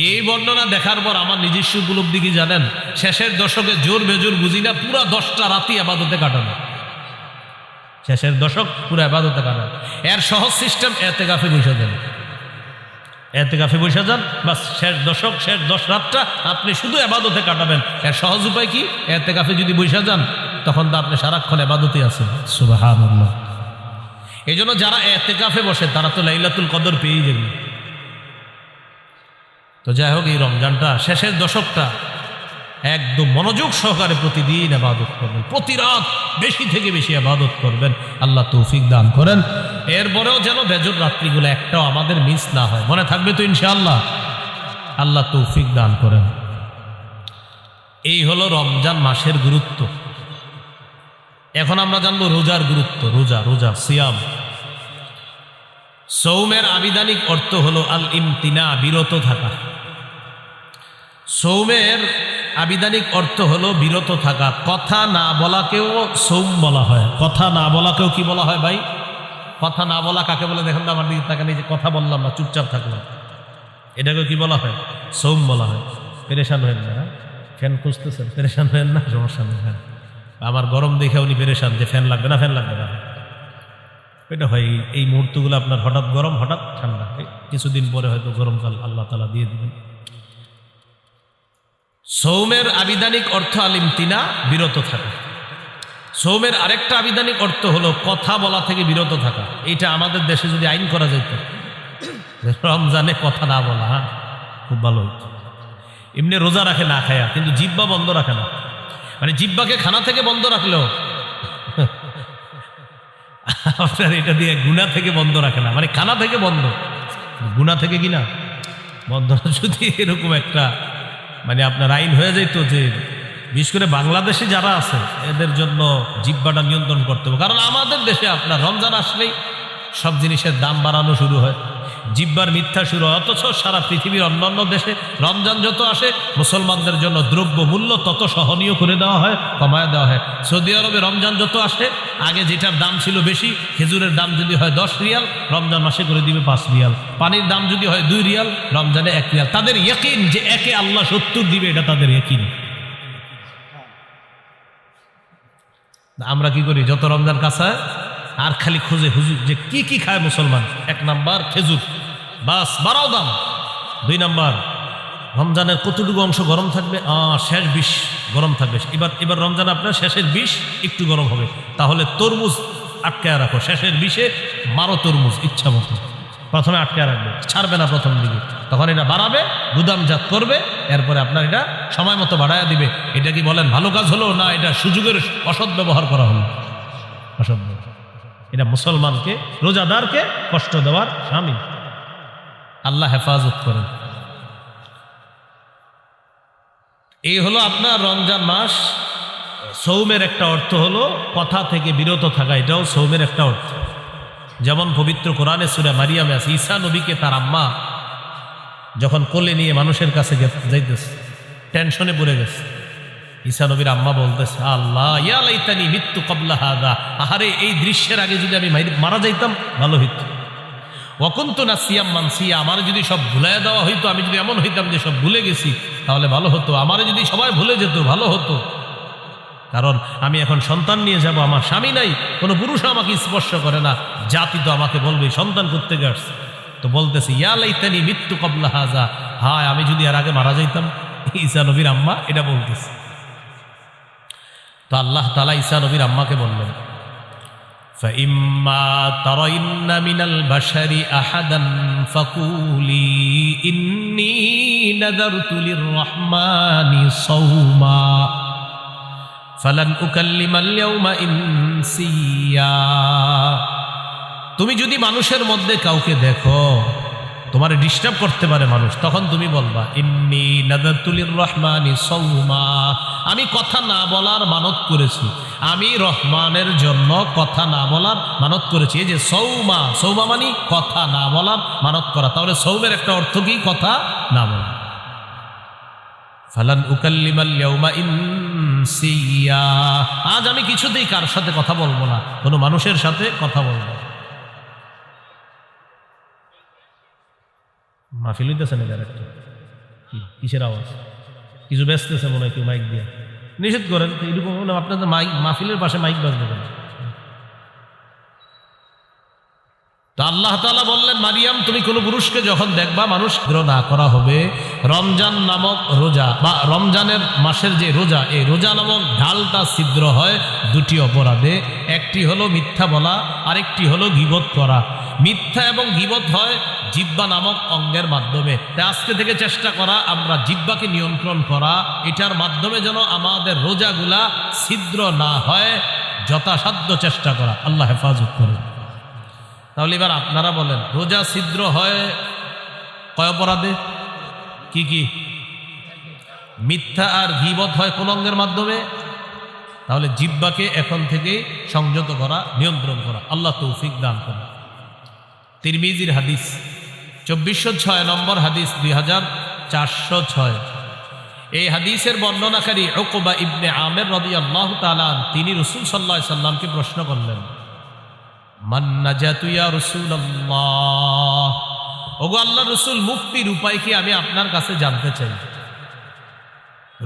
A: এই বর্ণনা দেখার পর আমার নিজস্ব উপলব্ধি কি জানেন? শেষের দশকে জোর বেজোর বুঝি না, পুরা 10টা রাতই ইবাদতে কাটানো। শেষের দশক পুরো ইবাদতে কাটানো। এর সহজ সিস্টেম, এতেকাফে বসে যান। এতেকাফে বসে যান, বাস শেষ দশক, শেষ 10 রাতটা আপনি শুধু ইবাদতে কাটাবেন। এর সহজ উপায় কি? এতেকাফে যদি বসে যান তখন তো আপনি সারাক্ষণ ইবাদতে আছেন। সুবহানাল্লাহ। এই জন্য যারা এতেকাফে বসে তারা তো লাইলাতুল কদর পেয়ে যাবে। তো যাই হোক, এই রমজানটা শেষের দশকটা একদম মনোযোগ সহকারে প্রতিদিন ইবাদত করবেন, প্রতি রাত বেশি থেকে বেশি ইবাদত করবেন। আল্লাহ তৌফিক দান করেন। এরপরেও যেন বেজর রাত্রিগুলো একটাও আমাদের মিস না হয়। মনে থাকবে তো ইনশাআল্লাহ? আল্লাহ তৌফিক দান করেন। এই হলো রমজান মাসের গুরুত্ব। এখন আমরা জানবো রোজার গুরুত্ব। রোজা, রোজা, সিয়াম। সৌমের আবিধানিক অর্থ হলো আল ইমতিনা, বিরত থাকা। সৌমের আবিধানিক অর্থ হলো বিরত থাকা। কথা না বলাকেও সৌম বলা হয়। কথা না বলাকেও কি বলা হয় ভাই? কথা না বলা কাকে বলে দেখেন তো, আমার দিকে তাকান, এই যে কথা বললাম না, চুপচাপ থাকলাম, এটাকে কি বলা হয়? সৌম বলা হয়। পেরেশান হয়েন না, ফ্যান খুঁজতেছেন, পেরেশান হয়েন না, সমস্যা নেই। হ্যাঁ, আমার গরম দেখে উনি পেরেশান যে ফ্যান লাগবে না, ফ্যান লাগবে না। এটা হয় এই মুহূর্তগুলো আপনার হঠাৎ গরম হঠাৎ ঠান্ডা, কিছুদিন পরে হয়তো গরমকাল আল্লাহ তাআলা দিয়ে দিবেন। সৌমের আবিধানিক অর্থ আলিমতিনা, বিরত থাকা। সৌমের আরেকটা আবিধানিক অর্থ হলো কথা বলা থেকে বিরত থাকা। এইটা আমাদের দেশে যদি আইন করা যেত, রমজানে কথা না বলা, হ্যাঁ খুব ভালো হতো। এমনি রোজা রাখে না খায়া, কিন্তু জিহ্বা বন্ধ রাখে না, মানে জিহ্বাকে খানা থেকে বন্ধ রাখলেও আপনার এটা দিয়ে গুনাহ থেকে বন্ধ রাখে না, মানে খানা থেকে বন্ধ, গুনাহ থেকে কিনা বন্ধ। যদি এরকম একটা মানে আপনার আইন হয়ে যেত যে বিশেষ করে বাংলাদেশে যারা আছে এদের জন্য জিহ্বাটা নিয়ন্ত্রণ করতে হবে। কারণ আমাদের দেশে আপনার রমজান আসলেই সব জিনিসের দাম বাড়ানো শুরু হয়, জিহ্বার মিথ্যা শুরু হয়। অথচ সারা পৃথিবীর অন্যান্য দেশে রমজান যত আসে মুসলমানদের জন্য দ্রব্য মূল্য তত সহনীয় করে দেওয়া হয়, কমায় দেওয়া হয়। সৌদি আরবে রমজান যত আসে, আগে যেটার দাম ছিল বেশি, খেজুরের দাম যদি হয় 10 রিয়াল, রমজান মাসে করে দিবে 5 রিয়াল। পানির দাম যদি হয় 2 রিয়াল, রমজানে 1 রিয়াল। তাদের ইয়াকিন যে একে আল্লাহ 70 দিবে, এটা তাদের ইয়াকিন। আমরা কি করি, যত রমজান কাছায় আর খালি খুঁজে হুজুর যে কি কি খায় মুসলমান। 1 নাম্বার খেজুর, বাস বাড়াও দাম। 2 নাম্বার রমজানের কতটুকু অংশ গরম থাকবে, শেষ 20 গরম থাকবে। এবার রমজান আপনার শেষের 20 একটু গরম হবে, তাহলে তরমুজ আটকায় রাখো, শেষের 20-এ মারো তরমুজ ইচ্ছা মতো। প্রথমে আটকায় রাখবে, ছাড়বে না প্রথম দিকে, তখন এটা বাড়াবে, গুদামজাত করবে, এরপরে আপনার এটা সময় মতো বাড়াইয়া দিবে। এটা কি বলেন ভালো কাজ হলো না এটা সুযোগের অসৎ ব্যবহার করা হলো? অসৎ ব্যবহার। এটা মুসলমানকে, রোজাদারকে কষ্ট দেওয়ার শামিল। আল্লাহ হেফাজত করেন। এই হলো আপনার রমজান মাস। সৌমের একটা অর্থ হলো কথা থেকে বিরত থাকা, এটাও সৌমের একটা অর্থ। যেমন পবিত্র কোরআনে সূরা মারিয়ামে আছে, ঈসা নবীকে তার আম্মা যখন কোলে নিয়ে মানুষের কাছে যাইতেছে, টেনশনে পড়ে গেছে। ঈসা নবীর আম্মা বলতেছে, আল্লাহ ইয়া লাইতানি মিত্তু ক্বাবলা হাযা, আহারে এই দৃশ্যের আগে যদি আমি মারা যাইতাম ভালো হইতো। ওয়া কুনতু নাসিয়াম মানসিয়া, আমার যদি সব ভুলাইয়া দেওয়া হইতো, আমি যদি এমন হইতাম যে সব ভুলে গেছি তাহলে ভালো হতো। আমারে যদি সবাই ভুলে যেত ভালো হতো, কারণ আমি এখন সন্তান নিয়ে যাব, আমার স্বামী নাই, কোনো পুরুষ আমাকে স্পর্শ করে না, জাতি তো আমাকে বলবে সন্তান করতে গেছে। তো বলতেছে ইয়া লাইতানি মিত্তু ক্বাবলা হাযা, হায় আমি যদি এর আগে মারা যাইতাম। ঈসা নবীর আম্মা এটা বলতেছে। তো আল্লাহ তাআলা ঈসা নবীর আম্মাকে বললেন, فَإِمَّا تَرَيِنَّ مِنَ الْبَشَرِ أَحَدًا فَقُولِي إِنِّي نَذَرْتُ لِلرَّحْمَنِ صَوْمًا فَلَنْ أُكَلِّمَ الْيَوْمَ إِنسِيًّا। তুমি যদি মানুষের মধ্যে কাউকে দেখো তোমারে ডিস্টার্ব করতে পারে মানুষ, তখন তুমি বলবা ইন্নী নাযারতু লিররহমানি সাওমা, আমি কথা না বলার মানত করেছি, আমি রহমানের জন্য কথা না বলার মানত করেছি। এই যে সৌমা, সৌমা মানে কথা না বলার মানত করা। তাহলে সৌমের একটা অর্থ কি? কথা না বলা। ফালান উকাল্লিমাল ইয়াউমা ইনসিয়া, আজ আমি কিছুতেই কার সাথে কথা বলবো না, কোনো মানুষের সাথে কথা বলবো না। মাহফিল হইতেছে না, একটা কিসের আওয়াজ? কিছু ব্যস্তেছে মনে হয় কেউ মাইক দিয়ে, নিষেধ করেন। এরকম আপনাদের মাইক, মাহফিলের পাশে মাইক বাজবে কেন? তো আল্লাহ তাআলা বললেন, মারিয়াম তুমি কোনো পুরুষকে যখন দেখবা মানুষ না করা হবে। রমজান নামক রোজা বা রমজানের মাসের যে রোজা, এই রোজা নামক ঢালটা ছিদ্র হয় 2টি অপরাধে। একটি হলো মিথ্যা বলা, আরেকটি হলো গীবত করা। মিথ্যা এবং গীবত হয় জিহ্বা নামক অঙ্গের মাধ্যমে। তাই আজকে থেকে চেষ্টা করা আমরা জিহ্বাকে নিয়ন্ত্রণ করা, এটার মাধ্যমে যেন আমাদের রোজাগুলা ছিদ্র না হয়, যথাসাধ্য চেষ্টা করা। আল্লাহ হেফাজত করুন। তাহলে এবার আপনারা বলেন, রোজা ছিদ্র হয় কয় অপরাধে? কি কি? মিথ্যা আর গীবত হয় কোন অঙ্গের মাধ্যমে? তাহলে জিহ্বাকে এখন থেকে সংযত করা, নিয়ন্ত্রণ করা। আল্লাহ তৌফিক দান করেন। তিরমিজির হাদিস 2406 নম্বর হাদিস, 2406। এই হাদিসের বর্ণনাকারী উকবা ইবনে আমির রাদিয়াল্লাহু তাআলা তিনি রাসূল সাল্লাল্লাহু আলাইহি সাল্লামকে প্রশ্ন করলেন, মান নাজাতু ইয়া রাসূলুল্লাহ, ওগো আল্লাহর রাসূল, মুক্তির উপায় কি আমি আপনার কাছে জানতে চাই।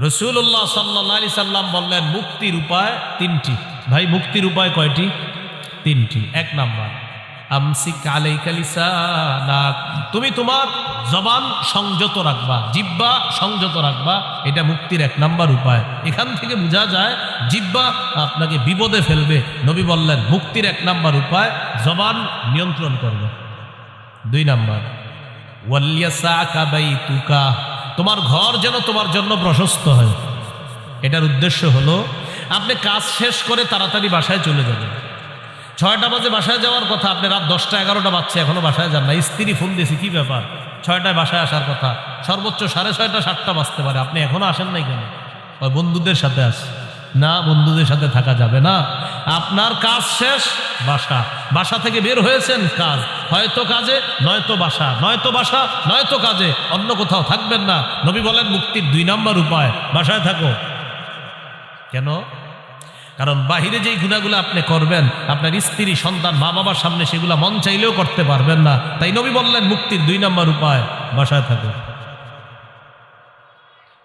A: রাসূলুল্লাহ সাল্লাল্লাহু আলাইহি সাল্লাম বললেন, মুক্তির উপায় তিনটি। ভাই, মুক্তির উপায় কয়টি? তিনটি। এক নাম্বার, আমসিক আলাইকা লিসানাক, তুমি তোমার জবান সংযত রাখবা, জিহ্বা সংযত রাখবা, এটা মুক্তির এক নাম্বার উপায়। এখান থেকে বোঝা যায় জিহ্বা আপনাকে বিপদে ফেলবে। নবী বললেন মুক্তির এক নাম্বার উপায় জবান নিয়ন্ত্রণ করবে। দুই নাম্বার, ওয়ালিয়াসাকা বাইতুকা, তোমার ঘর যেন তোমার জন্য প্রশস্ত হয়। এটার উদ্দেশ্য হলো আপনি কাজ শেষ করে তাড়াতাড়ি বাসায় চলে যাবেন। 6টা বাজে বাসায় যাওয়ার কথা, আপনি রাত 10টা 11টা বাজছে এখনো বাসায় যান না। স্ত্রী ফোন দিয়েছে, কি ব্যাপার, 6টায় বাসায় আসার কথা, সর্বোচ্চ 6:30 7টা বাজতে পারে, আপনি এখনো আসেন নাই কেন? ওই বন্ধুদের সাথে আসে না, বন্ধুদের সাথে থাকা যাবে না। আপনার কাজ শেষ, বাসা, বাসা থেকে বের হয়েছেন কাজ, হয়তো কাজে নয়তো বাসা, নয়তো বাসা নয়তো কাজে, অন্য কোথাও থাকবেন না। নবী বলেন মুক্তির 2 নাম্বার উপায় বাসায় থাকো। কেন? কারণ বাহিরে যেই গুনাহগুলো আপনি করবেন আপনার স্ত্রী, সন্তান, মা বাবার সামনে সেগুলা মন চাইলেও করতে পারবেন না। তাই নবী বললেন মুক্তির 2 নাম্বার উপায় বাসায় থাকো।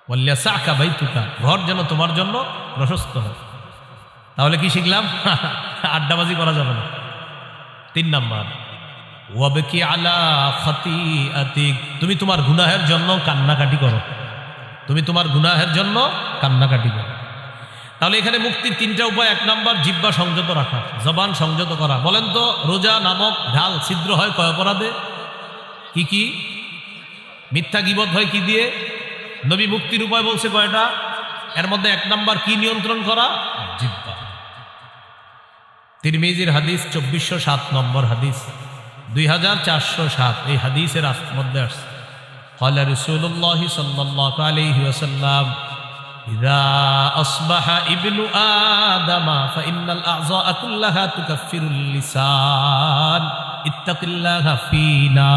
A: ওয়ালিয়াসাকা বাইতুকা, ঘর যেন তোমার জন্য প্রশস্ত হয়। তাহলে কি শিখলাম? আড্ডাবাজি করা যাবে না। 3 নাম্বার, ওয়াবকি আলা খাতিআতিক, তুমি তোমার গুনাহের জন্য কান্নাকাটি করো, তুমি তোমার গুনাহের জন্য কান্নাকাটি করো। তাহলে এখানে মুক্তির 3টা উপায়। 1 নাম্বার, জিহ্বা সংযত রাখা, জবান সংযত করা। বলেন তো, রোজা নামক ঢাল ছিদ্র হয় কয় অপরাধে? কি কি? মিথ্যা গীবত হয় কি দিয়ে? নবী মুক্তির উপায় বলছে কয়টা? এর মধ্যে 1 নাম্বার কি নিয়ন্ত্রণ করা? জিহ্বা। তিরমিজির হাদিস 2407 নম্বর হাদিস, 2407 এই হাদিসের মধ্যে আসছে, ক্বালা রাসূলুল্লাহ সাল্লাল্লাহু আলাইহি ওয়াসাল্লাম, ইযা আসবাহা ইবনু আদামা ফাইন্নাল আ'যাআ কুল্লাহা তুকাফফিরুল লিসান, ইত্তাকিল্লাহা ফীনা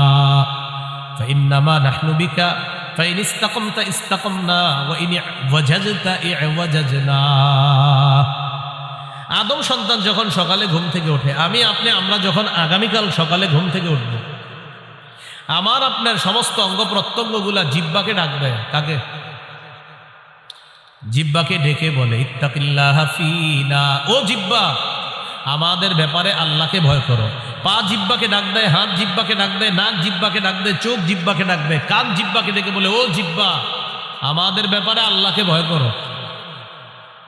A: ফাইন্নামা নাহনু বিকা ফাইন ইসতাকামতা ইসতাকামনা ওয়া ইন ওয়াজাজতা ইওয়াজাজনা। আদম সন্তান যখন সকালে ঘুম থেকে ওঠে, আমি আপনি আমরা যখন আগামীকাল সকালে ঘুম থেকে উঠব, আমার আপনার সমস্ত অঙ্গ প্রত্যঙ্গগুলা জিহ্বাকে ডাকবে। কাকে? জিহ্বাকে ডেকে বলে, ইত্তাকিল্লাহা ফীনা, ও জিহ্বা আমাদের ব্যাপারে আল্লাহকে ভয় করো। পা জিহ্বাকে ডাক দেয়, হাত জিহ্বাকে ডাক দেয়, নাক জিহ্বাকে ডাক দেয়, চোখ জিহ্বাকে ডাকবে, কান জিহ্বাকে ডেকে বলে, ও জিহ্বা আমাদের ব্যাপারে আল্লাহকে ভয় করো।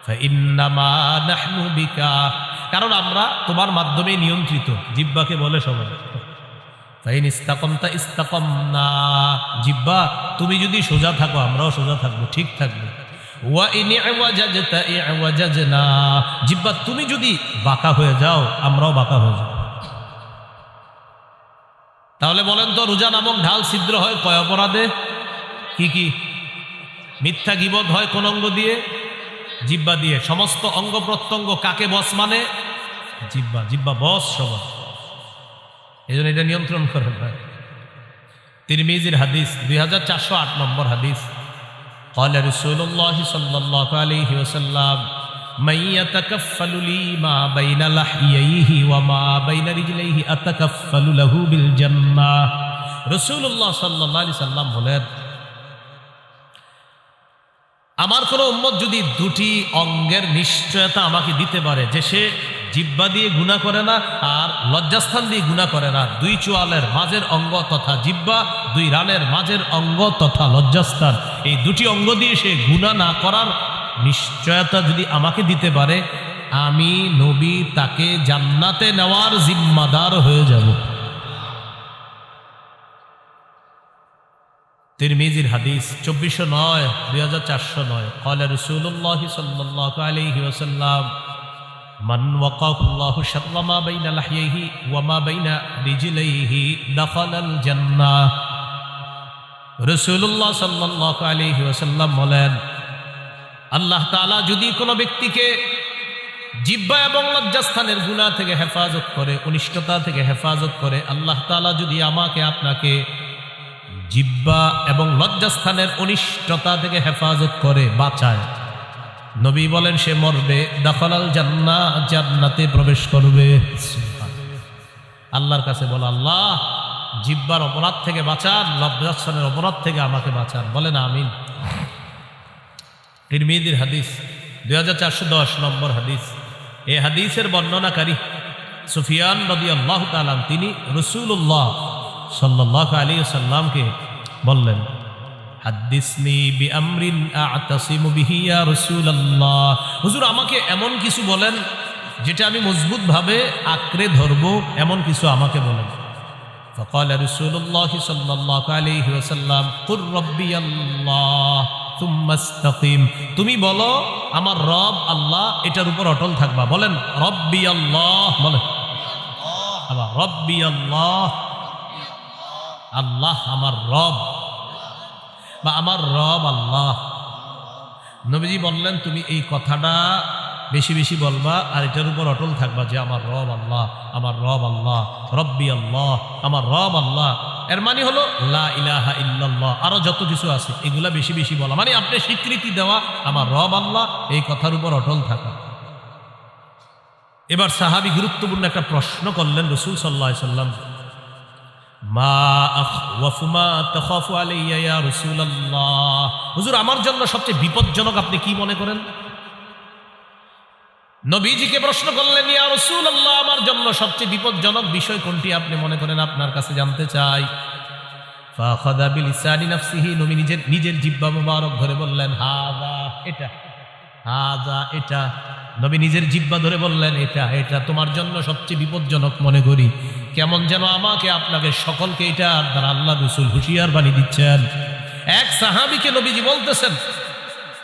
A: ফাইন্নামা নাহনু বিকা, কারণ আমরা তোমার মাধ্যমে নিয়ন্ত্রিত। জিহ্বাকে বলে সবাই। ফাইন ইসতাকামতা ইসতাকামনা, জিহ্বা তুমি যদি সোজা থাকো আমরাও সোজা থাকবো, ঠিক থাকবো। ওয়া ইন ইওয়াজাজতা ইওয়াজাজনা, জিহ্বা তুমি যদি বাঁকা হয়ে যাও আমরাও বাঁকা হয়ে যাব। তাহলে বলেন তো, রোজা নামক ঢাল ছিদ্র হয় কয় অপরাধে? কি কি? মিথ্যা গীবত হয় কোন অঙ্গ দিয়ে? জিহ্বা দিয়ে। সমস্ত অঙ্গ প্রত্যঙ্গ কাকে বস মানে? জিহ্বা। জিহ্বা বস সবার, এই জন্য এটা নিয়ন্ত্রণ করেন। তিরমিজির হাদিস 2408 নম্বর হাদিস, قال رسول الله صلى الله عليه وسلم من يتكفل لي ما بين لحييه وما بين رجليه أتكفل له بالجنة। রাসূলুল্লাহ সাল্লাল্লাহু আলাইহি সাল্লাম বলেন, আমার কোন উম্মত যদি 2টি অঙ্গের নিশ্চয়তা আমাকে দিতে পারে যে সে জিহ্বা দিয়ে গুনাহ করে না আর লজ্জাস্থান দিয়ে গুনাহ করে না, 2 চোয়ালের মাঝের অঙ্গ তথা জিহ্বা, 2 রানের মাঝের অঙ্গ তথা লজ্জাস্থান, এই 2টি অঙ্গ দিয়ে সে গুনাহ না করার নিশ্চয়তা যদি আমাকে দিতে পারে, আমি নবী তাকে জান্নাতে নেওয়ার জিম্মাদার হয়ে যাব। তিরমিজির হাদিস 2409 2409, قال رسول الله صلى الله عليه وسلم من وقاه الله شر ما بين لحييه وما بين رجليه دخل الجنة। রাসূলুল্লাহ সাল্লাল্লাহু আলাইহি ওয়াসাল্লাম বলেন, আল্লাহ তাআলা যদি কোনো ব্যক্তিকে জিহ্বা এবং লজ্জাস্থানের গুনাহ থেকে হেফাজত করে, অনিষ্টতা থেকে হেফাজত করে, আল্লাহ তাআলা যদি আমাকে আপনাকে জিহ্বা এবং লজ্জাস্থানের অনিষ্টতা থেকে হেফাজত করে, বাঁচায়। নবী বলেন সে মরবে, দাখালাল জান্নাহ, জান্নাতে প্রবেশ করবে। আল্লাহর কাছে বলো, আল্লাহ জিহ্বার অপরাধ থেকে বাঁচান, লজ্জাস্থানের অপরাধ থেকে আমাকে বাঁচান। বলেন আমিন। তিরমিজির হাদিস 2410 নম্বর হাদিস। এই হাদিসের বর্ণনাকারী সুফিয়ান রাদিয়াল্লাহু তাআলা তিনি রাসূলুল্লাহ সাল্লাল্লাহু আলাইহি ওয়াসাল্লামকে বললেন, হাদ্দিসনি বিআমরিন আ'তাসিমু বিহি ইয়া রাসূলুল্লাহ, হুজুর আমাকে এমন কিছু বলেন যেটা আমি মজবুতভাবে আঁকড়ে ধরবো, এমন কিছু আমাকে বলেন। ফাকালা রাসূলুল্লাহ সাল্লাল্লাহু আলাইহি ওয়াসাল্লাম, কুর রাব্বিয়াল্লাহ তুম্মা ইসতাকিম, তুমি বলো আমার রব আল্লাহ, এটার উপর অটল থাকবা। বলেন রব্বি আল্লাহ, বলেন আবার রব্বি আল্লাহ, আল্লাহ আমার রব বা আমার রব আল্লাহ। নবীজি বললেন তুমি এই কথাটা বেশি বেশি বলবা আর এটার উপর অটল থাকবা যে আমার রব আল্লাহ, আমার রব আল্লাহ, রব্বি আল্লাহ, আমার রব আল্লাহ। এর মানে হলো লা ইলাহা ইল্লাল্লাহ, আরো যত কিছু আছে এগুলা বেশি বেশি বলা, মানে আপনি স্বীকৃতি দেওয়া আমার রব আল্লাহ, এই কথার উপর অটল থাকা। এবার সাহাবী গুরুত্বপূর্ণ একটা প্রশ্ন করলেন রাসূল সাল্লাল্লাহু আলাইহি সাল্লাম, মা আখওয়াফু মা তাখাফু আলাইয়া ইয়া রাসূলুল্লাহ, হুজুর আমার জন্য সবচেয়ে বিপজ্জনক আপনি কি মনে করেন? নবীজিকে প্রশ্ন করলেন, ইয়া রাসূলুল্লাহ আমার জন্য সবচেয়ে বিপজ্জনক বিষয় কোনটি আপনি মনে করেন, আপনার কাছে জানতে চাই। ফাখাযা বিলিসানি নাফসিহি, নবী নিজের জিহ্বা মুবারক ধরে বললেন হাযা, এটা, হাযা এটা। নবী নিজের জিহ্বা ধরে বললেন এটা, এটা তোমার জন্য সবচেয়ে বিপজ্জনক মনে করি। কেমন যেন আমাকে আপনাকে সকলকে এটা দ্বারা আল্লাহ রাসূল হুঁশিয়ার বানিয়ে দিচ্ছেন। এক সাহাবীকে নবীজি বলতেছেন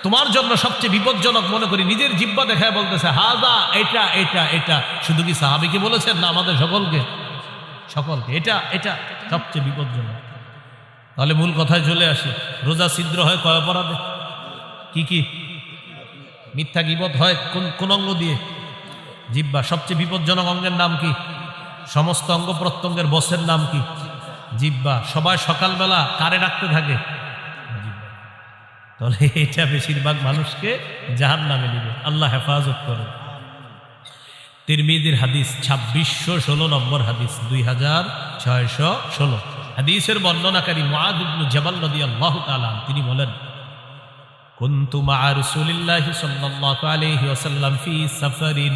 A: তোমার জন্য সবচেয়ে বিপজ্জনক মনে করি, নিজের জিহ্বা দেখায় বলতেছে হাযা, এটা এটা এটা। শুধু কি সাহাবীকে বলেছেন না আমাদের সকলকে? সকলকে, এটা এটা সবচেয়ে বিপজ্জনক। তাহলে মূল কথায় চলে আসি, রোজা ছিদ্র হয় কয় অপরাধে? কি কি? মিথ্যা গীবত হয় কোন অঙ্গ দিয়ে? জিহ্বা। সবচেয়ে বিপজ্জনক অঙ্গের নাম কি? সমস্ত অঙ্গ প্রত্যঙ্গের বসের নাম কি? জিহ্বা। সবাই সকালবেলা কারে ডাকতে থাকে? তাহলে এটা বেশিরভাগ মানুষকে জাহান্নামে নিবে, আল্লাহ হেফাজত করে। তিরমিজির হাদিস 2616 নম্বর হাদিস, 2616 হাদিসের বর্ণনাকারী মুআয ইবনে জাবাল রাদিয়াল্লাহু তাআলা তিনি বলেন, কুনতু মা'a রাসূলিল্লাহি সাল্লাল্লাহু আলাইহি ওয়াসাল্লাম ফি সাফারিন,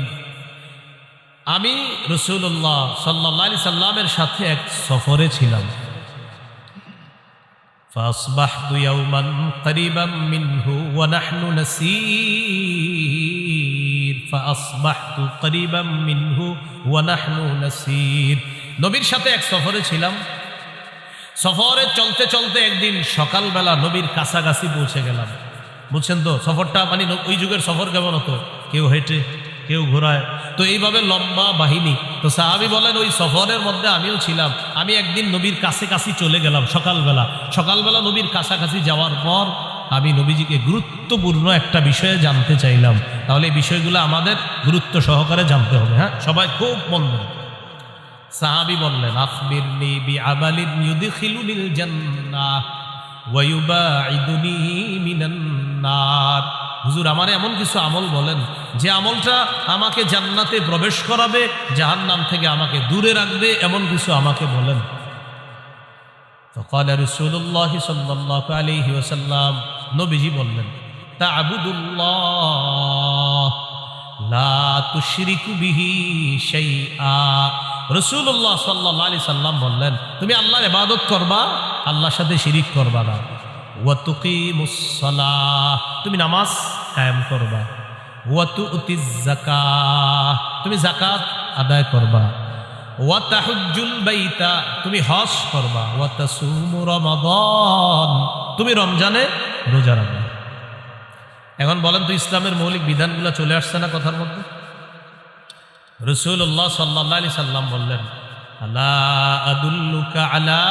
A: আমি রাসূলুল্লাহ সাল্লাল্লাহু আলাইহি সাল্লামের সাথে এক সফরে ছিলাম। فأصبحت يوما قريبا منه ونحن نسير فأصبحت قريبا منه ونحن نسير, নবীর সাথে এক সফরে ছিলাম। সফরে চলতে চলতে একদিন সকালবেলা নবীর কাছাকাছি পৌঁছে গেলাম। বুঝছেন তো সফরটা, মানে ওই যুগের সফর কেমন হতো? কেউ হেঁটে, কেউ ঘোড়ায়, তো এইভাবে লম্বা বাহিনী। তো সাহাবী বলেন ওই সফরের মধ্যে আমিও ছিলাম। আমি একদিন নবীর কাছাকাছি চলে গেলাম সকালবেলা নবীর কাছাকাছি যাওয়ার পর আমি নবীজিকে গুরুত্বপূর্ণ একটা বিষয়ে জানতে চাইলাম। তাহলে এই বিষয়গুলো আমাদের গুরুত্ব সহকারে জানতে হবে। হ্যাঁ, সবাই খুব মন দেন। সাহাবী বললেন, আখবিরনি বিআমালিন ইউদখিলুনিল জান্নাহ ওয়া ইউবাঈদুনি মিনান নার, হুজুর আমার এমন কিছু আমল বলেন যে আমলটা আমাকে জান্নাতে প্রবেশ করাবে, জাহান্নাম থেকে আমাকে দূরে রাখবে, এমন কিছু আমাকে বলেন। ফাকালা রাসূলুল্লাহ সাল্লাল্লাহু আলাইহি ওয়াসাল্লাম, নবীজি বললেন, তা'বুদুল্লাহ লা তুশরিকু বিহি শাইআ। রাসূলুল্লাহ সাল্লাল্লাহু আলাইহি সাল্লাম বললেন, তুমি আল্লাহর ইবাদত করবা, আল্লাহর সাথে শিরিক করবা না। ওয়া তুকিমুস সালাহ, তুমি নামাজ কায়েম করবা। ওয়া তুতিজ যাকাত, তুমি যাকাত আদায় করবা। ওয়া তাহুজ্জুল বাইতা, তুমি হজ করবা। ওয়া তাসুমু রমাদান, তুমি রমজানে রোজা রাখবা। এখন বলেন তো ইসলামের মৌলিক বিধানগুলো চলে আসছে না কথার মধ্যে? রাসূলুল্লাহ সাল্লাল্লাহু আলাইহি সাল্লাম বললেন, আলা আদুল্লুকা আলা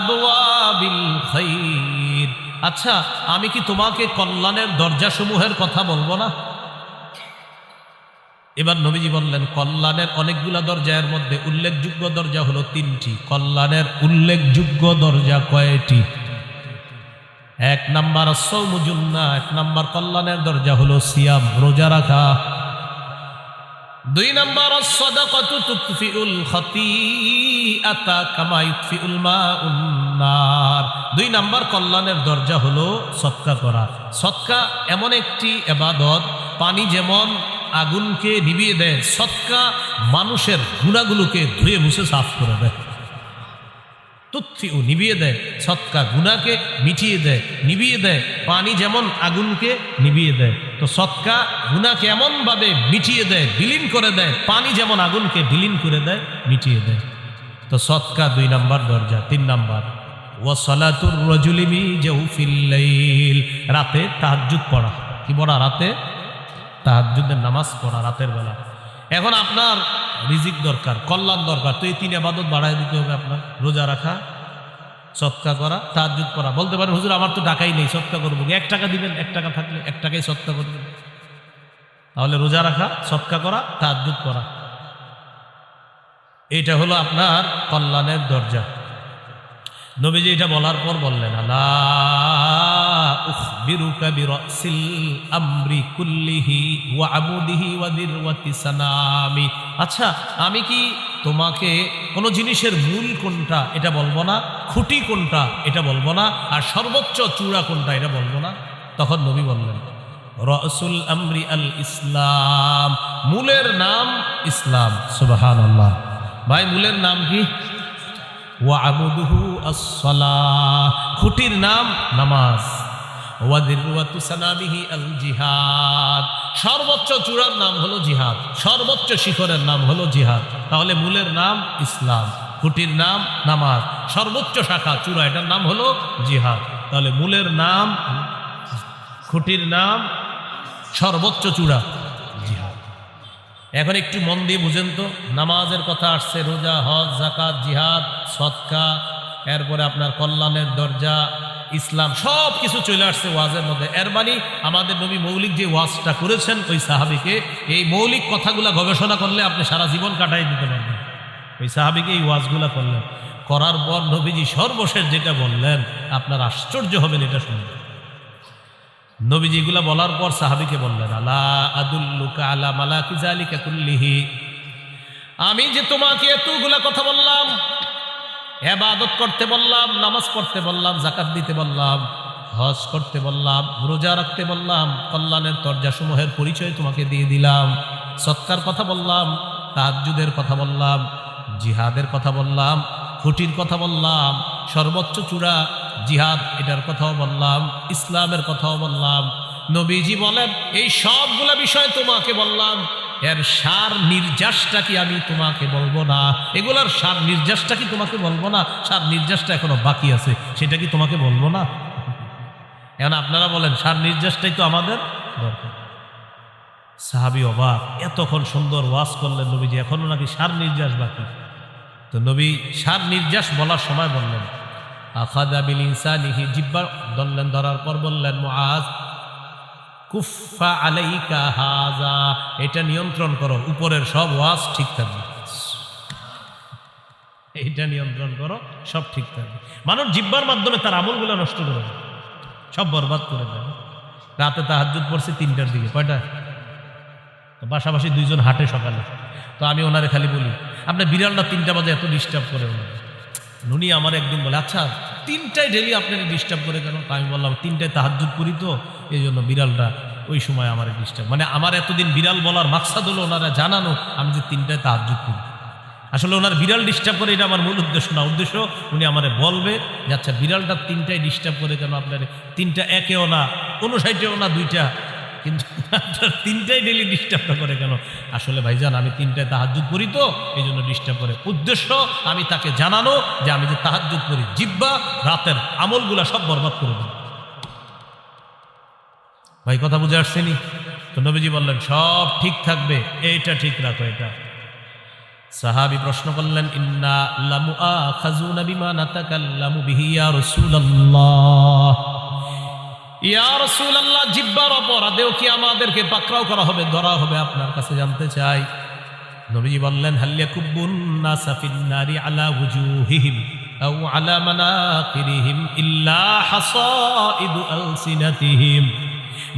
A: আবওয়াবিল খাইর, আচ্ছা আমি কি তোমাকে কল্যাণের দরজাসমূহের কথা বলবো না? এবার নবীজি বললেন কল্যাণের অনেকগুলা দরজা, এর মধ্যে উল্লেখযোগ্য দরজা হলো 3টি। কল্যাণের উল্লেখযোগ্য দরজা কয়টি? 1 নাম্বার সওমু জুন্নাহ, 1 নাম্বার কল্যাণের দরজা হলো সিয়াম, রোজা রাখা। 2 নাম্বার সাদাকাতু তুতফিউল খাতিআতা কামা ইউতফিউল মাউন নার। 2 নাম্বার কল্যাণের দরজা হলো সদকা করা। সদকা এমন একটি ইবাদত, পানি যেমন আগুনকে নিভিয়ে দেয়, সদকা মানুষের গুনাহগুলোকে ধুয়ে মুছে সাফ করে দেয়। তুতফিউ নিভিয়ে দেয়, সদকা গুনাহকে মিটিয়ে দেয়, নিভিয়ে দেয়। পানি যেমন আগুনকে নিভিয়ে দেয়, তো সদকা গুনাহকে এমন ভাবে মিটিয়ে দেয়, বিলীন করে দেয়, পানি যেমন আগুনকে বিলীন করে দেয়, মিটিয়ে দেয়। তো সদকা 2 নাম্বার দরজা। 3 নাম্বার ওয়া সালাতুর রাজুলি বি জাওফিল লাইল, রাতে তাহাজ্জুদ পড়া। কি পড়া? রাতে তাহাজ্জুদের নামাজ পড়া রাতের বেলা। এখন আপনার রিজিক দরকার, কল্যাণ দরকার, তো এই 3 ইবাদত বাড়ায় দিতে হবে আপনার। রোজা রাখা, সদকা করা, তাহাজ্জুদ পড়া। বলতে পারেন হুজুর আমার তো টাকাই নেই, সদকা করবো। 1 টাকা দিবেন, 1 টাকা থাকলে 1 টাকাই সদকা করবেন। তাহলে রোজা রাখা, সদকা করা, তাহাজ্জুদ পড়া, এটা হলো আপনার কল্যাণের দরজা। নবীজি এটা বলার পর বললেন আলা উখবিরুকা বিরাসিল আমরি কুল্লিহি ওয়া আমুদিহি ওয়া দিরওয়াতি সানামি। আচ্ছা, আমি কি তোমাকে কোনো জিনিসের মূল কোনটা এটা বলবো না, খুঁটি কোনটা এটা বলবো না, আর সর্বোচ্চ চূড়া কোনটা এটা বলবো না? তখন নবী বললেন রাসুল আমরি আল ইসলাম, মূলের নাম ইসলাম। সুবহানাল্লাহ। ভাই মূলের নাম কি? ওয়া আমুদুহু আস-সালাহ, খুঁটির নাম নামাজ। ওয়া দিরওয়াতু সানামিহি আল জিহাদ, সর্বোচ্চ চূড়ার নাম হলো জিহাদ, সর্বোচ্চ শিখরের নাম হলো জিহাদ। তাহলে মূলের নাম ইসলাম, খুঁটির নাম নামাজ, সর্বোচ্চ শাখা চূড়া এটার নাম হলো জিহাদ। তাহলে মূলের নাম, খুঁটির নাম, সর্বোচ্চ চূড়া জিহাদ। এখন একটু মন দিয়ে বুঝেন তো, নামাজের কথা আসছে, রোজা, হজ, যাকাত, জিহাদ, সদকা, এরপরে আপনার কল্যাণের দরজা, ইসলাম, সব কিছু চলে আসছে ওয়াজের মধ্যে। এর মানে আমাদের নবী মৌলিক যে ওয়াজটা করেছেন ওই সাহাবীকে, এই মৌলিক কথাগুলা গবেষণা করলে আপনি সারা জীবন কাটাই দিতে পারবেন। ওই সাহাবীকে এই ওয়াজগুলা করলেন, করার পর নবীজি সর্বশেষ যেটা বললেন আপনার আশ্চর্য হবেন এটা শুনবেন। নবীজি এগুলা বলার পর সাহাবীকে বললেন আলা আদুল্লুকা আলা মালাকি যালিকা কুল্লিহি, আমি যে তোমাকে এতগুলা কথা বললাম, ইবাদত করতে বললাম, নামাজ পড়তে বললাম, যাকাত দিতে বললাম, হজ করতে বললাম, রোজা রাখতে বললাম, কল্যাণের দরজাসমূহের পরিচয় তোমাকে দিয়ে দিলাম, সদকার কথা বললাম, তাহাজ্জুদের কথা বললাম, জিহাদের কথা বললাম, খুঁটির কথা বললাম, সর্বোচ্চ চূড়া জিহাদ এটার কথাও বললাম, ইসলামের কথাও বললাম। নবীজি বলেন এই সবগুলা বিষয় তোমাকে বললাম, এর সার নির্যাসটা কি আমি তোমাকে বলবো না? এগুলার সার নির্যাসটা কি তোমাকে বলবো না? সার নির্যাসটা এখনো বাকি আছে, সেটা কি তোমাকে বলবো না? এখন আপনারা বলেন সার নির্যাসটাই তো আমাদের দরকার। সাহাবী অবাক, এতক্ষণ সুন্দর ওয়াজ করলেন নবীজি, এখনো নাকি সার নির্যাস বাকি। তো নবী সার নির্যাস বলার সময় বললেন আখাযা বিল ইনসানিহি, জিহ্বা ধরলেন, ধরার পর বললেন মুআজ কুফা আলাইকা হাযা, এটা নিয়ন্ত্রণ করো, উপরের সব ওয়াজ ঠিক থাকবে, এটা নিয়ন্ত্রণ করো, সব ঠিক থাকবে। মানুষ জিহ্বার মাধ্যমে তার আমলগুলো নষ্ট করে দেয়, সব বরবাদ করে দেয়। রাতে তাহাজ্জুদ পড়ছে 3টার দিকে, কয়টা? পাশাপাশি 2 জন হাঁটে সকালে, তো আমি ওনারে খালি বলি আপনার বিড়ালটা 3টা বাজে এত ডিস্টার্ব করে। উনি আমার একদিন বলে আচ্ছা 3টায় ডেলি আপনাকে ডিস্টার্ব করে কেন? আমি বললাম 3টায় তাহাজ্জুদ করি তো এই জন্য বিড়ালটা ওই সময় আমার ডিস্টার্ব। মানে আমার এতদিন বিড়াল বলার মাকসাদ হলো ওনারা জানানো আমি যে 3টায় তাহাজ্জুদ করি। আসলে ওনার বিড়াল ডিস্টার্ব করে এটা আমার মূল উদ্দেশ্য না, উদ্দেশ্য উনি আমারে বলবে যে আচ্ছা বিড়ালটা 3টায় ডিস্টার্ব করে কেন আপনার? 3টা একেও না, 59ও না, 2টা, কিন্তু 3টায় ডেলি ডিস্টার্বটা করে কেন? আসলে ভাইজান আমি 3টায় তাহাজ্জুদ করি তো এই জন্য ডিস্টার্ব করে। উদ্দেশ্য আমি তাকে জানানো যে আমি যে তাহাজ্জুদ করি, জিহ্বা রাতের আমলগুলা সব বরবাদ করে দেব। ভাই কথা বুঝে আসছেনি? তো নবীজি বললেন সব ঠিক থাকবে, এইটা ঠিক রাখো। এটা সাহাবী প্রশ্ন করলেন ইন্না লামুআখাযুনা বিমা নাতাকাল্লামু বিহি ইয়া রাসূলুল্লাহ, ইয়া রাসূলুল্লাহ, জিহ্বার অপরাধেও কি আমাদেরকে পাকড়াও করা হবে, ধরা হবে? আপনার কাছে জানতে চাই। নবীজি বললেন, হাল ইয়াকুবুন নাসা ফিন নারি আলা ওয়ুজুহিহিম আও আলা মানাকিরিহিম ইল্লা হাসাইদু আলসিনাতিহিম।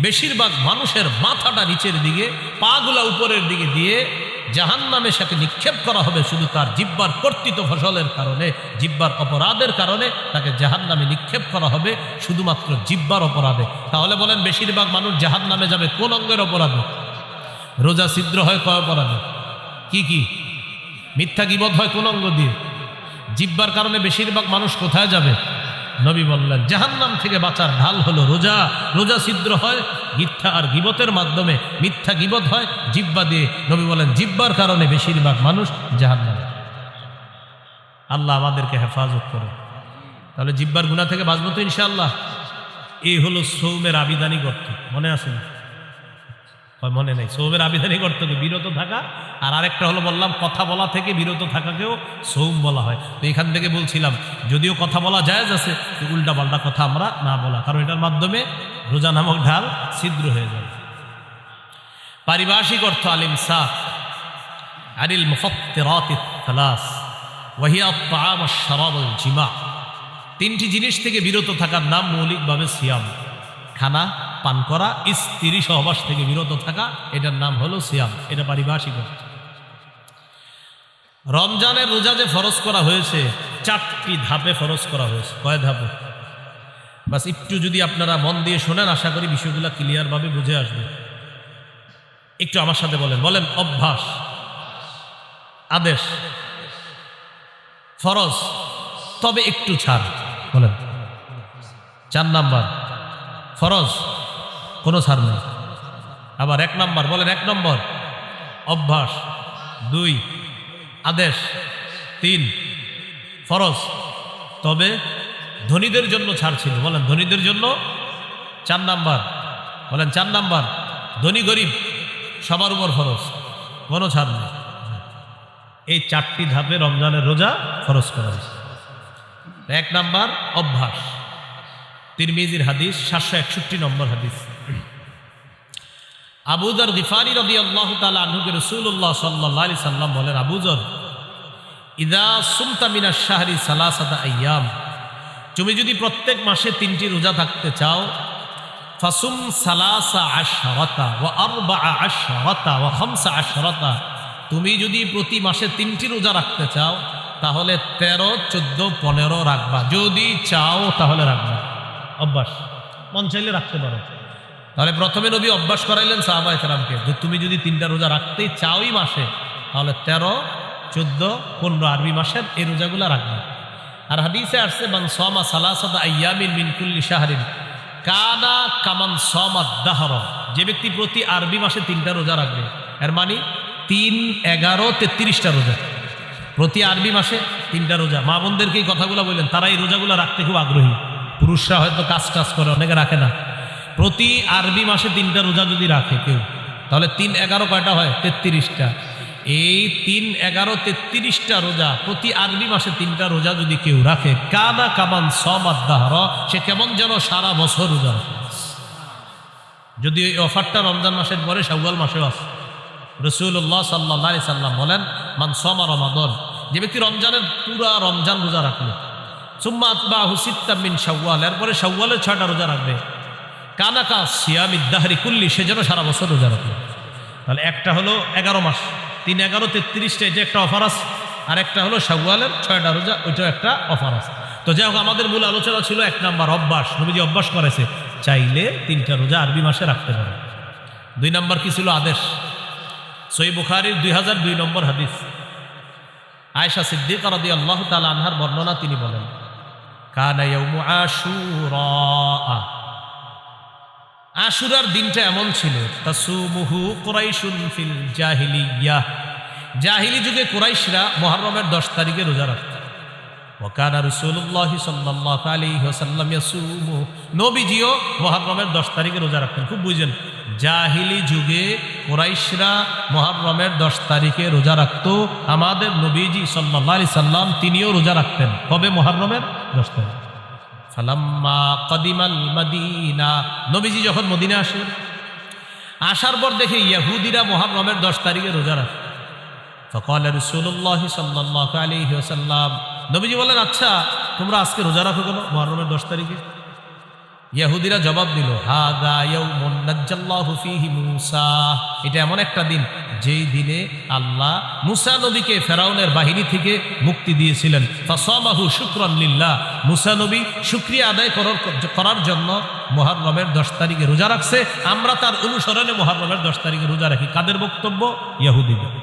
A: বেশিরভাগ মানুষের মাথাটা নিচের দিকে, পাগুলা উপরের দিকে দিয়ে জাহান্নামের সাথে নিক্ষেপ করা হবে শুধু তার জিহ্বার কর্তৃত ফসলের কারণে, জিহ্বার অপরাধের কারণে তাকে জাহান্নামে নিক্ষেপ করা হবে, শুধুমাত্র জিহ্বার অপরাধে। তাহলে বলেন, বেশিরভাগ মানুষ জাহান্নামে যাবে কোন অঙ্গের অপরাধে? রোজা ছিদ্র হয় কয় অপরাধে? কি কি? মিথ্যা গীবত হয় কোন অঙ্গ দিয়ে? জিহ্বার কারণে বেশিরভাগ মানুষ কোথায় যাবে? নবী বললেন, জাহান্নাম থেকে বাঁচার ঢাল হলো রোজা। রোজা ছিদ্র হয় মিথ্যা আর গীবতের মাধ্যমে, মিথ্যা গীবত হয় জিহ্বা দিয়ে। নবী বলেন, জিহ্বার কারণে বেশিরভাগ মানুষ জাহান্নামে। আল্লাহ আমাদেরকে হেফাজত করে। তাহলে জিহ্বার গুনাহ থেকে বাঁচবো তো ইনশাআল্লাহ। এই হলো সৌমের আবিধানিক অর্থ। মনে আছে না? মনে নেই। সৌমের আবিধানিক অর্থ কি? বিরত থাকা। আর আরেকটা হলো বললাম, কথা বলা থেকে বিরত থাকাকেও সৌম বলা হয়। তো এখান থেকে বলছিলাম, যদিও কথা বলা জায়েজ আছে, উল্টা পাল্টা কথা আমরা না বলা, কারণ এটার মাধ্যমে রোজা নামক ঢাল ছিদ্র হয়ে যাবে। পারিভাষিক অর্থ আল ইমসাক আনিল মুফাত্তিরাতিস সালাস ওয়া হিয়া আত-তাআম ওয়াশ-শারাব ওয়াল-জিমা। তিনটি জিনিস থেকে বিরত থাকার নাম মৌলিকভাবে সিয়াম। খানা পান করা, স্ত্রী সহবাস থেকে বিরত থাকা, এটার নাম হলো সিয়াম। এটা পারিভাষিক অর্থ। রমজানের রোজা যে ফরজ করা হয়েছে, 4টি ধাপে ফরজ করা হয়েছে। কয় ধাপে? বাস একটু যদি আপনারা মন দিয়ে শোনেন, আশা করি বিষয়গুলো ক্লিয়ার ভাবে বুঝে আসবে। একটু আমার সাথে বলেন। বলেন, অভ্যাস, আদেশ, ফরজ, তবে একটু ছাড়। বলেন। 4 নাম্বার ফরজ, কোনো ছাড় নেই। আবার 1 নাম্বার, বলেন 1 নম্বর অভ্যাস, 2 আদেশ, 3 ফরজ, তবে ধনীদের জন্য ছাড় ছিল। বলেন, ধনীদের জন্য 4 নাম্বার। বলেন 4 নাম্বার, ধনী গরিব সবার উপর ফরজ, কোনো ছাড় নেই। এই 4টি ধাপে রমজানের রোজা ফরজ করা হয়েছে। 1 নাম্বার অভ্যাস, তিরমিজির হাদিস, 761 নম্বর হাদিস। আবু যর গিফারি রাদিয়াল্লাহু তাআলা আনহুকে রাসূলুল্লাহ সাল্লাল্লাহু আলাইহি সাল্লাম বলেন, আবু যর, ইযা সুমতা মিনাশ শাহরি সালাসাতা আইয়াম, তুমি যদি প্রত্যেক মাসে 3টি রোজা থাকতে চাও, ফাসুম সালাসা আশরাতা ওয়া আরবাআ আশরাতা ওয়া খামসা আশরাতা, তুমি যদি প্রতি মাসে 3টি রোজা রাখতে চাও, তাহলে 13, 14, 15 রাখবা। যদি চাও তাহলে রাখবা। অভ্যাস, মন চাইলে রাখতে পারো। তাহলে প্রথমে নবী অভ্যাস করাইলেন সাহাবায়ে কেরামকে, যে তুমি যদি 3টা রোজা রাখতেই চাওই মাসে, তাহলে 13, 14, 15 আরবি মাসের এই রোজাগুলো রাখবে। আর হাদিসে আসছে, মান সামা সালাসাতা আইয়ামিন মিন কুল্লি শাহরিন কানা কামান সামা দাহর, যে ব্যক্তি প্রতি আরবি মাসে 3টা রোজা রাখবে, এর মানে 3, 11, 33টা রোজা প্রতি আরবি মাসে 3টা রোজা। মা বোনদেরকে এই কথাগুলো বললেন, তারা এই রোজাগুলো রাখতে খুব আগ্রহী। পুরুষরা হয়তো কাজ করে, অনেকে রাখে না। প্রতি আরবি মাসে 3টা রোজা যদি রাখে কেউ, তাহলে 3, 11 কয়টা হয়? 33টা। এই 3, 11, 33টা রোজা প্রতি আরবি মাসে 3টা রোজা যদি কেউ রাখে, কানা কামান সামাদ দাহর, সে কেমন যেন সারা বছর রোজা রাখে। যদি এই অফারটা রমজান মাসের পরে শাওয়াল মাসেও আছে। রাসূলুল্লাহ সাল্লাল্লাহু আলাইহি সাল্লাম বলেন, মান সামা রমাদান, যে ব্যক্তি রমজানের পুরা রমজান রোজা রাখলো, সুম্মা আতবাহু সিত্তাম মিন শাওয়াল, এরপরে শাওয়ালের 6টা রোজা রাখবে, কানাকা সিয়ামিদ দাহরি কুল্লি, সে যেন সারা বছর রোজা রাখলো। তাহলে একটা হলো 11 মাস, 3, 11, 33টা, এটা একটা অফার আছে। আর একটা হলো শাওয়ালের 6টা রোজা, ওইটাও একটা অফার আছে। তো যাই হোক, আমাদের মূল আলোচনা ছিল 1 নাম্বার অভ্যাস। নবীজি অভ্যাস করেছে, চাইলে 3টা রোজা আরবি মাসে রাখতে পারে। 2 নাম্বার কি ছিল? আদেশ। সহিহ বুখারীর 2002 নম্বর হাদিস, আয়েশা সিদ্দিকা রাদিয়াল্লাহু তাআলা আনহার বর্ণনা, তিনি বলেন, কানা ইয়াউমু আশুরা, আশুরার দিনটা এমন ছিল, তাসুমুহু কুরাইশুন ফিল জাহিলিয়াহ, জাহিলি যুগে কুরাইশরা মুহররমের 10 তারিখে রোজা রাখত। ওয়া কানা রাসূলুল্লাহ সাল্লাল্লাহু আলাইহি ওয়াসাল্লাম ইয়াসুমু, নবীজিও মুহররমের 10 তারিখে রোজা রাখতেন। খুব বুঝেন, জাহিলি যুগে কুরাইশরা মুহররমের 10 তারিখে রোজা রাখত। আমাদের নবীজি সাল্লাল্লাহু আলাইহি সাল্লাম তিনিও রোজা রাখতেন। কবে? মুহররমের 10 তারিখ। ফালাম্মা কাদিমাল মাদিনা, নবীজি যখন মদিনা আসলেন, আসার পর দেখে ইহুদিরা মুহররমের 10 তারিখে রোজা রাখে। ফাকাল রাসূলুল্লাহ সাল্লাল্লাহু আলাইহি ওয়াসাল্লাম, নবীজি বলেন, আচ্ছা তোমরা আজকে রোজা রাখো কেন মুহররমের 10 তারিখে? ইহুদিরা জবাব দিল, হাদা ইয়াউমুন নাজ্জাল্লাহু ফীহি মূসা, এটা এমন একটা দিন যেই দিনে আল্লাহ মূসা নবীকে ফেরাউনের বাহিনী থেকে মুক্তি দিয়েছিলেন। ফাসামাহু শুকরান লিল্লাহ, মূসা নবী শুকরিয়া আদায় করার জন্য মুহররমের 10 তারিখে রোজা রাখছে। আমরা তার অনুসরণে মুহররমের 10 তারিখে রোজা রাখি। কাদের বক্তব্য? ইহুদিদের।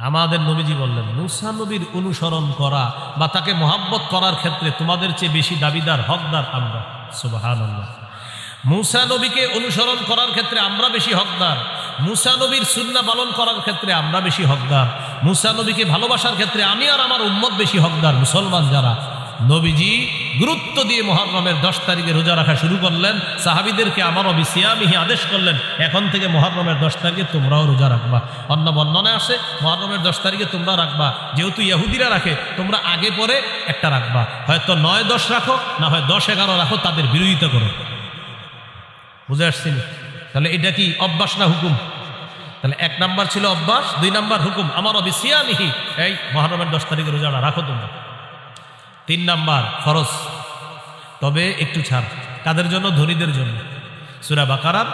A: আমাদের নবীজি বললেন, মূসা নবীর অনুসরণ করা বা তাকে মহাব্বত করার ক্ষেত্রে তোমাদের চেয়ে বেশি দাবিদার, হকদার আমরা। সুবহানাল্লাহ। মূসা নবীকে অনুসরণ করার ক্ষেত্রে আমরা বেশি হকদার, মূসা নবীর সুন্নাহ পালন করার ক্ষেত্রে আমরা বেশি হকদার, মূসা নবীকে ভালোবাসার ক্ষেত্রে আমি আর আমার উম্মত বেশি হকদার। মুসলমান যারা, নবীজি গুরুত্ব দিয়ে মুহররমের 10 তারিখে রোজা রাখা শুরু করলেন। সাহাবীদেরকে আমারও বিসিয়ামিহি আদেশ করলেন, এখন থেকে মুহররমের 10 তারিখে তোমরাও রোজা রাখবা। অন্য বর্ণনায় আসে মুহররমের 10 তারিখে তোমরা রাখবা, যেহেতু ইহুদিরা রাখে তোমরা আগে পরে একটা রাখবা, হয়তো 9-10 রাখো, না হয় 10-11 রাখো, তাদের বিরোধিতা করো। বুঝে আসছি? তাহলে এটা কি অভ্যাস না হুকুম? তাহলে 1 নাম্বার ছিল অভ্যাস, 2 নাম্বার হুকুম। আমারও বিসিয়ামিহি, এই মুহররমের 10 তারিখে রোজাটা রাখো তোমরা। 3 নাম্বার ফরজ, তবে একটু ছাড়। কাদের জন্য? ধনীদের জন্য। সূরা বাকারার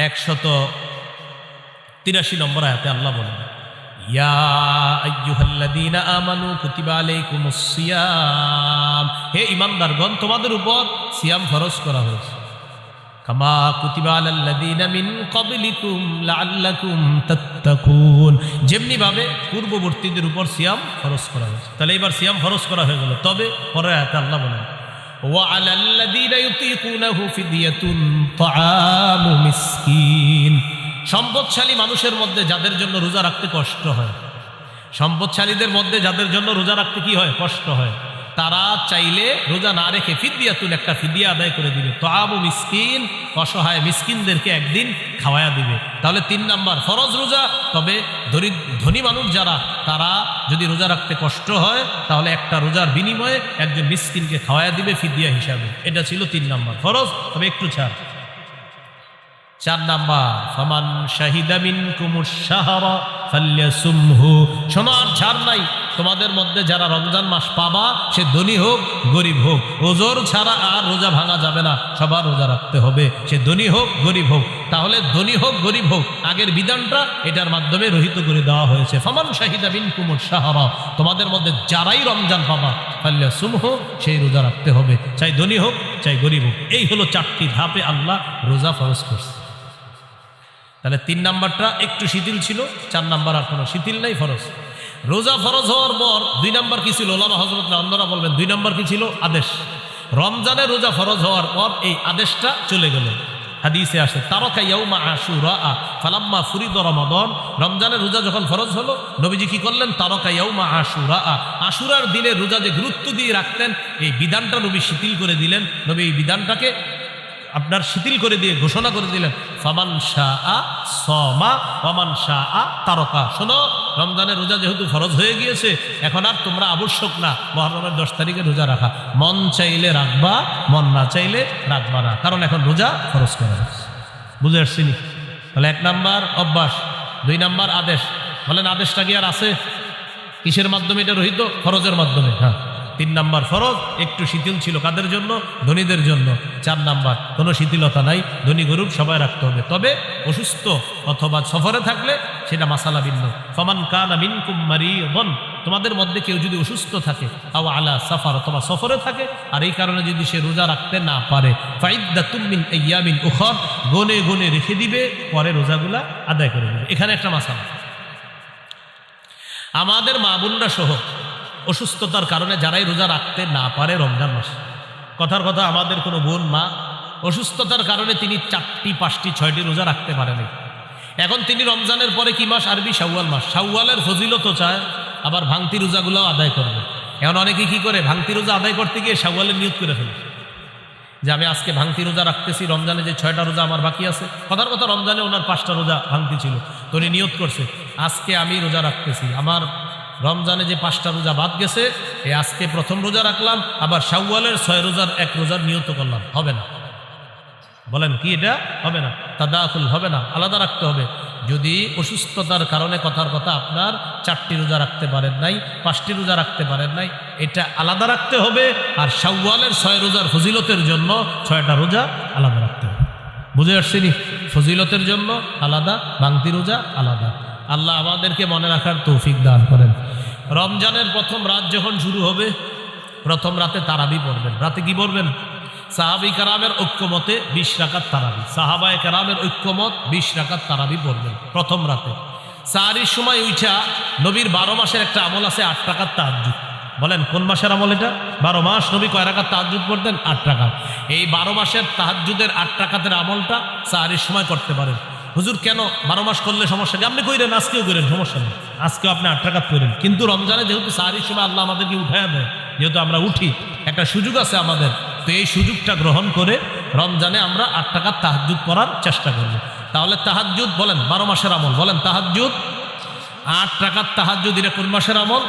A: 183 নম্বর আয়াতে আল্লাহ বলেন, ইয়া আইয়ুহাল্লাযীনা আমানু কুতিবা আলাইকুমুস সিয়াম, হে ঈমানদারগণ তোমাদের উপর সিয়াম ফরজ করা হয়েছে। কামা কুতিবা আলাল্লাযীনা মিন ক্বাবলিকুম লাআল্লাকুম তাত্তাকুন, যেমনি ভাবে পূর্ববর্তীদের উপর সিয়াম ফরজ করা হয়েছে। তাহলে এবার সিয়াম ফরজ করা হয়ে গেল। তবে পরের আয়াতে আল্লাহ বলেন, ওয়া আলাল্লাযীনা ইউতীকুনাহু ফিদিয়াতুন তাআমু মিসকিন, সম্পদশালী মানুষের মধ্যে যাদের জন্য রোজা রাখতে কষ্ট হয়, সম্পদশালীদের মধ্যে যাদের জন্য রোজা রাখতে কি হয়? কষ্ট হয়, তারা চাইলে রোজা না রেখে ফিদিয়াতুন, একটা ফিদিয়া আদায় করে দিবে। তাআমু মিসকিন, অসহায় মিসকিনদেরকে একদিন খাওয়ায়া দিবে। তাহলে 3 নাম্বার ফরজ রোজা, তবে ধনী মানুষ যারা, তারা যদি রোজা রাখতে কষ্ট হয় তাহলে একটা রোজার বিনিময়ে একজন মিসকিনকে খাওয়ায়া দিবে ফিদিয়া হিসাবে। এটা ছিল 3 নাম্বার ফরজ, তবে একটু ছাড়। 4 নাম্বার, ফামান শাহিদা মিনকুমুশ শাহরা ফালইয়াসুমহু, শোনো আর ছাড় নাই, তোমাদের মধ্যে যারা রমজান মাস পাবা, সে ধনী হোক গরিব হোক, ওজোর ছাড়া আর রোজা ভাঙা যাবে না, সবার রোজা রাখতে হবে, সে ধনী হোক গরিব হোক। তাহলে ধনী হোক গরিব হোক, আগের বিধানটা এটার মাধ্যমে রহিত করে দেওয়া হয়েছে। ফামান শাহিদা মিনকুমুশ শাহরা, তোমাদের মধ্যে যারাই রমজান পাবা ফালইয়াসুমহু, সেই রোজা রাখতে হবে, চাই ধনী হোক চাই গরিব হোক। এই হলো 4টি ধাপে আল্লাহ রোজা ফরজ করছে। তাহলে 3 নাম্বারটা একটু শিথিল ছিল, 4 নাম্বার আর কোনো শিথিল নাই, ফরজ। রোজা ফরজ হওয়ার পর 2 নাম্বার কি ছিল? ওলামা হযরতরা অন্যরা বলবেন 2 নাম্বার কি ছিল? আদেশ। রমজানের রোজা ফরজ হওয়ার পর এই আদেশটা চলে গেল। হাদিসে আসে, তারাকা ইয়াউমা আশুরা ফালাম্মা ফুরিদ রমাদান, রমজানের রোজা যখন ফরজ হলো, নবীজি কি করলেন? তারাকা ইয়াউমা আশুরা, আশুরার দিনের রোজা যে গুরুত্ব দিয়ে রাখতেন, এই বিধানটা নবী শিথিল করে দিলেন। নবী এই বিধানটাকে আপনার শিথিল করে দিয়ে ঘোষণা করে দিলেন, ফামান শাআ সামা ওয়া মান শাআ তারাকা। শোনো, রমজানের রোজা যেহেতু ফরজ হয়ে গিয়েছে, এখন আর তোমরা আবশ্যক না মুহররমের 10 তারিখে রোজা রাখা, মন চাইলে রাখবা, মন না চাইলে রাখবা না, কারণ এখন রোজা ফরজ করা হয়েছে। বুঝে আসছিনি? তাহলে 1 নাম্বার অভ্যাস, 2 নাম্বার আদেশ। বলেন আদেশটা কি আর আছে? কিসের মাধ্যমে এটা রহিত? ফরজের মাধ্যমে। হ্যাঁ, 3 নাম্বার ফরজ, একটু শিথিল ছিল কাদের জন্য? ধনীদের জন্য। 4 নাম্বার কোনো শিথিলতা নাই, ধনী গরিব সবাই রাখতে হবে, তবে অসুস্থ অথবা সফরে থাকলে সেটা মাসালা ভিন্ন। ফামান কানা মিনকুম মারিয়ুন, তোমাদের মধ্যে কেউ যদি অসুস্থ থাকে, আও আলা সাফার, অথবা সফরে থাকে, আর এই কারণে যদি সে রোজা রাখতে না পারে, ফাইদ্দাতুম মিন আইয়ামিন উখর, গনে গনে রেখে দিবে, পরে রোজাগুলা আদায় করে দেবে। এখানে একটা মাসালা, আমাদের মা বোনরা সহ অসুস্থতার কারণে যারাই রোজা রাখতে না পারে রমজান মাসে, কথার কথা আমাদের কোনো বোন মা অসুস্থতার কারণে তিনি 4টি 5টি 6টি রোজা রাখতে পারেনি, এখন তিনি রমজানের পরে কি মাস? আরবি শাওয়াল মাস। শাওয়ালের ফজিলতও চায়, আবার ভাঙতি রোজাগুলোও আদায় করবে। এখন অনেকে কি করে? ভাঙতি রোজা আদায় করতে গিয়ে শাওয়ালের নিয়ত করে ফেলে যে আমি আজকে ভাঙতি রোজা রাখতেছি, রমজানে যে 6টা রোজা আমার বাকি আছে, কথার কথা রমজানে ওনার 5টা রোজা ভাঙতি ছিল, তো উনি নিয়ত করছে আজকে আমি রোজা রাখতেছি, আমার রমজানে যে 5টা রোজা বাদ গেছে, এই আজকে প্রথম রোজা রাখলাম, আবার শাওয়ালের 6 রোজার 1 রোজার নিয়ত করলাম, হবে না। বলেন কি এটা হবে না? তাদাখুল হবে না, আলাদা রাখতে হবে। যদি অসুস্থতার কারণে কথার কথা আপনার 4টি রোজা রাখতে পারেন নাই, 5টি রোজা রাখতে পারেন নাই, এটা আলাদা রাখতে হবে। আর শাওয়ালের 6 রোজার ফজিলতের জন্য 6টা রোজা আলাদা রাখতে হবে। বুঝে আসছেনি? ফজিলতের জন্য আলাদা, বাংতি রোজা আলাদা। আল্লাহ আমাদেরকে মনে রাখার তৌফিক দান করেন। রমজানের প্রথম রাত যখন শুরু হবে, প্রথম রাতে তারাবি পড়বেন। রাতে কি পড়বেন? সাহাবী কেরামের ঐক্যমতে 20 রাকাত তারাবি, সাহাবায়ে কেরামের ঐক্যমত 20 রাকাত তারাবি পড়বেন প্রথম রাতে। সাহারির সময় উঠা নবীর 12 মাসের একটা আমল আছে, 8 রাকাত তাহাজ্জুদ। বলেন কোন মাসের আমল এটা? 12 মাস নবী কয় রাকাত তাহাজ্জুদ পড়তেন? 8 রাকাত। এই 12 মাসের তাহাজ্জুদের 8 রাকাতের আমলটা সাহারির সময় করতে পারেন। হুজুর কেন 12 মাস করলে সমস্যা কি? আপনি কইরেন, আজকেও করেন, সমস্যা নেই, আজকেও আপনি 8 রাকাত করেন। কিন্তু রমজানে যেহেতু সাহারির সময় আল্লাহ আমাদেরকে উঠায় দেয়, যেহেতু আমরা উঠি, একটা সুযোগ আছে আমাদের, তো এই সুযোগটা গ্রহণ করে রমজানে আমরা 8 রাকাত তাহাজ্জুদ পড়ার চেষ্টা করব। তাহলে তাহাজ্জুদ বলেন 12 মাসের আমল, বলেন তাহাজ্জুদ 8 রাকাত তাহাজ্জুদ, এটা কোন মাসের আমল?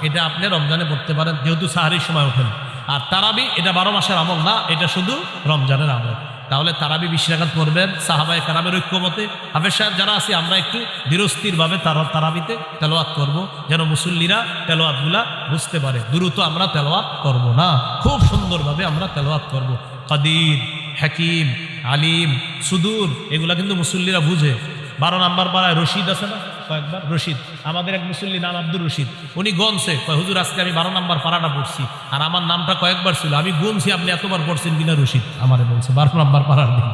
A: এটা আপনি রমজানে পড়তে পারেন যেহেতু সাহারির সময় ওঠেন। আর তারাবি এটা 12 মাসের আমল না, এটা শুধু রমজানের আমল। তাহলে তারাবি 20 রাকাত পড়বেন সাহাবায়ে কেরামের ঐক্যমতে। হাফেজ সাহেব যারা আছি আমরা একটু ধীরস্থিরভাবে তারাবিতে তেলাওয়াত করব, যেন মুসল্লিরা তেলাওয়াতগুলা বুঝতে পারে। দ্রুত আমরা তেলাওয়াত করব না, খুব সুন্দরভাবে আমরা তেলাওয়াত করব। কাদির, হাকিম, আলিম, সুদূর, এগুলা কিন্তু মুসল্লিরা বুঝে। 12 নম্বর পাড়ায় রশিদ আছে না, কয়েকবার রশিদ, আমাদের এক মুসল্লি নাম আব্দুর রশিদ, উনি গনছে, হুজুর আজকে আমি 12 নম্বর পাড়াটা পড়ছি, আর আমার নামটা কয়েকবার ছিল, আমি গুনছি আপনি এতবার পড়ছেন কিনা রশিদ, আমারে বলছে 12 নম্বর পাড়ার দিন।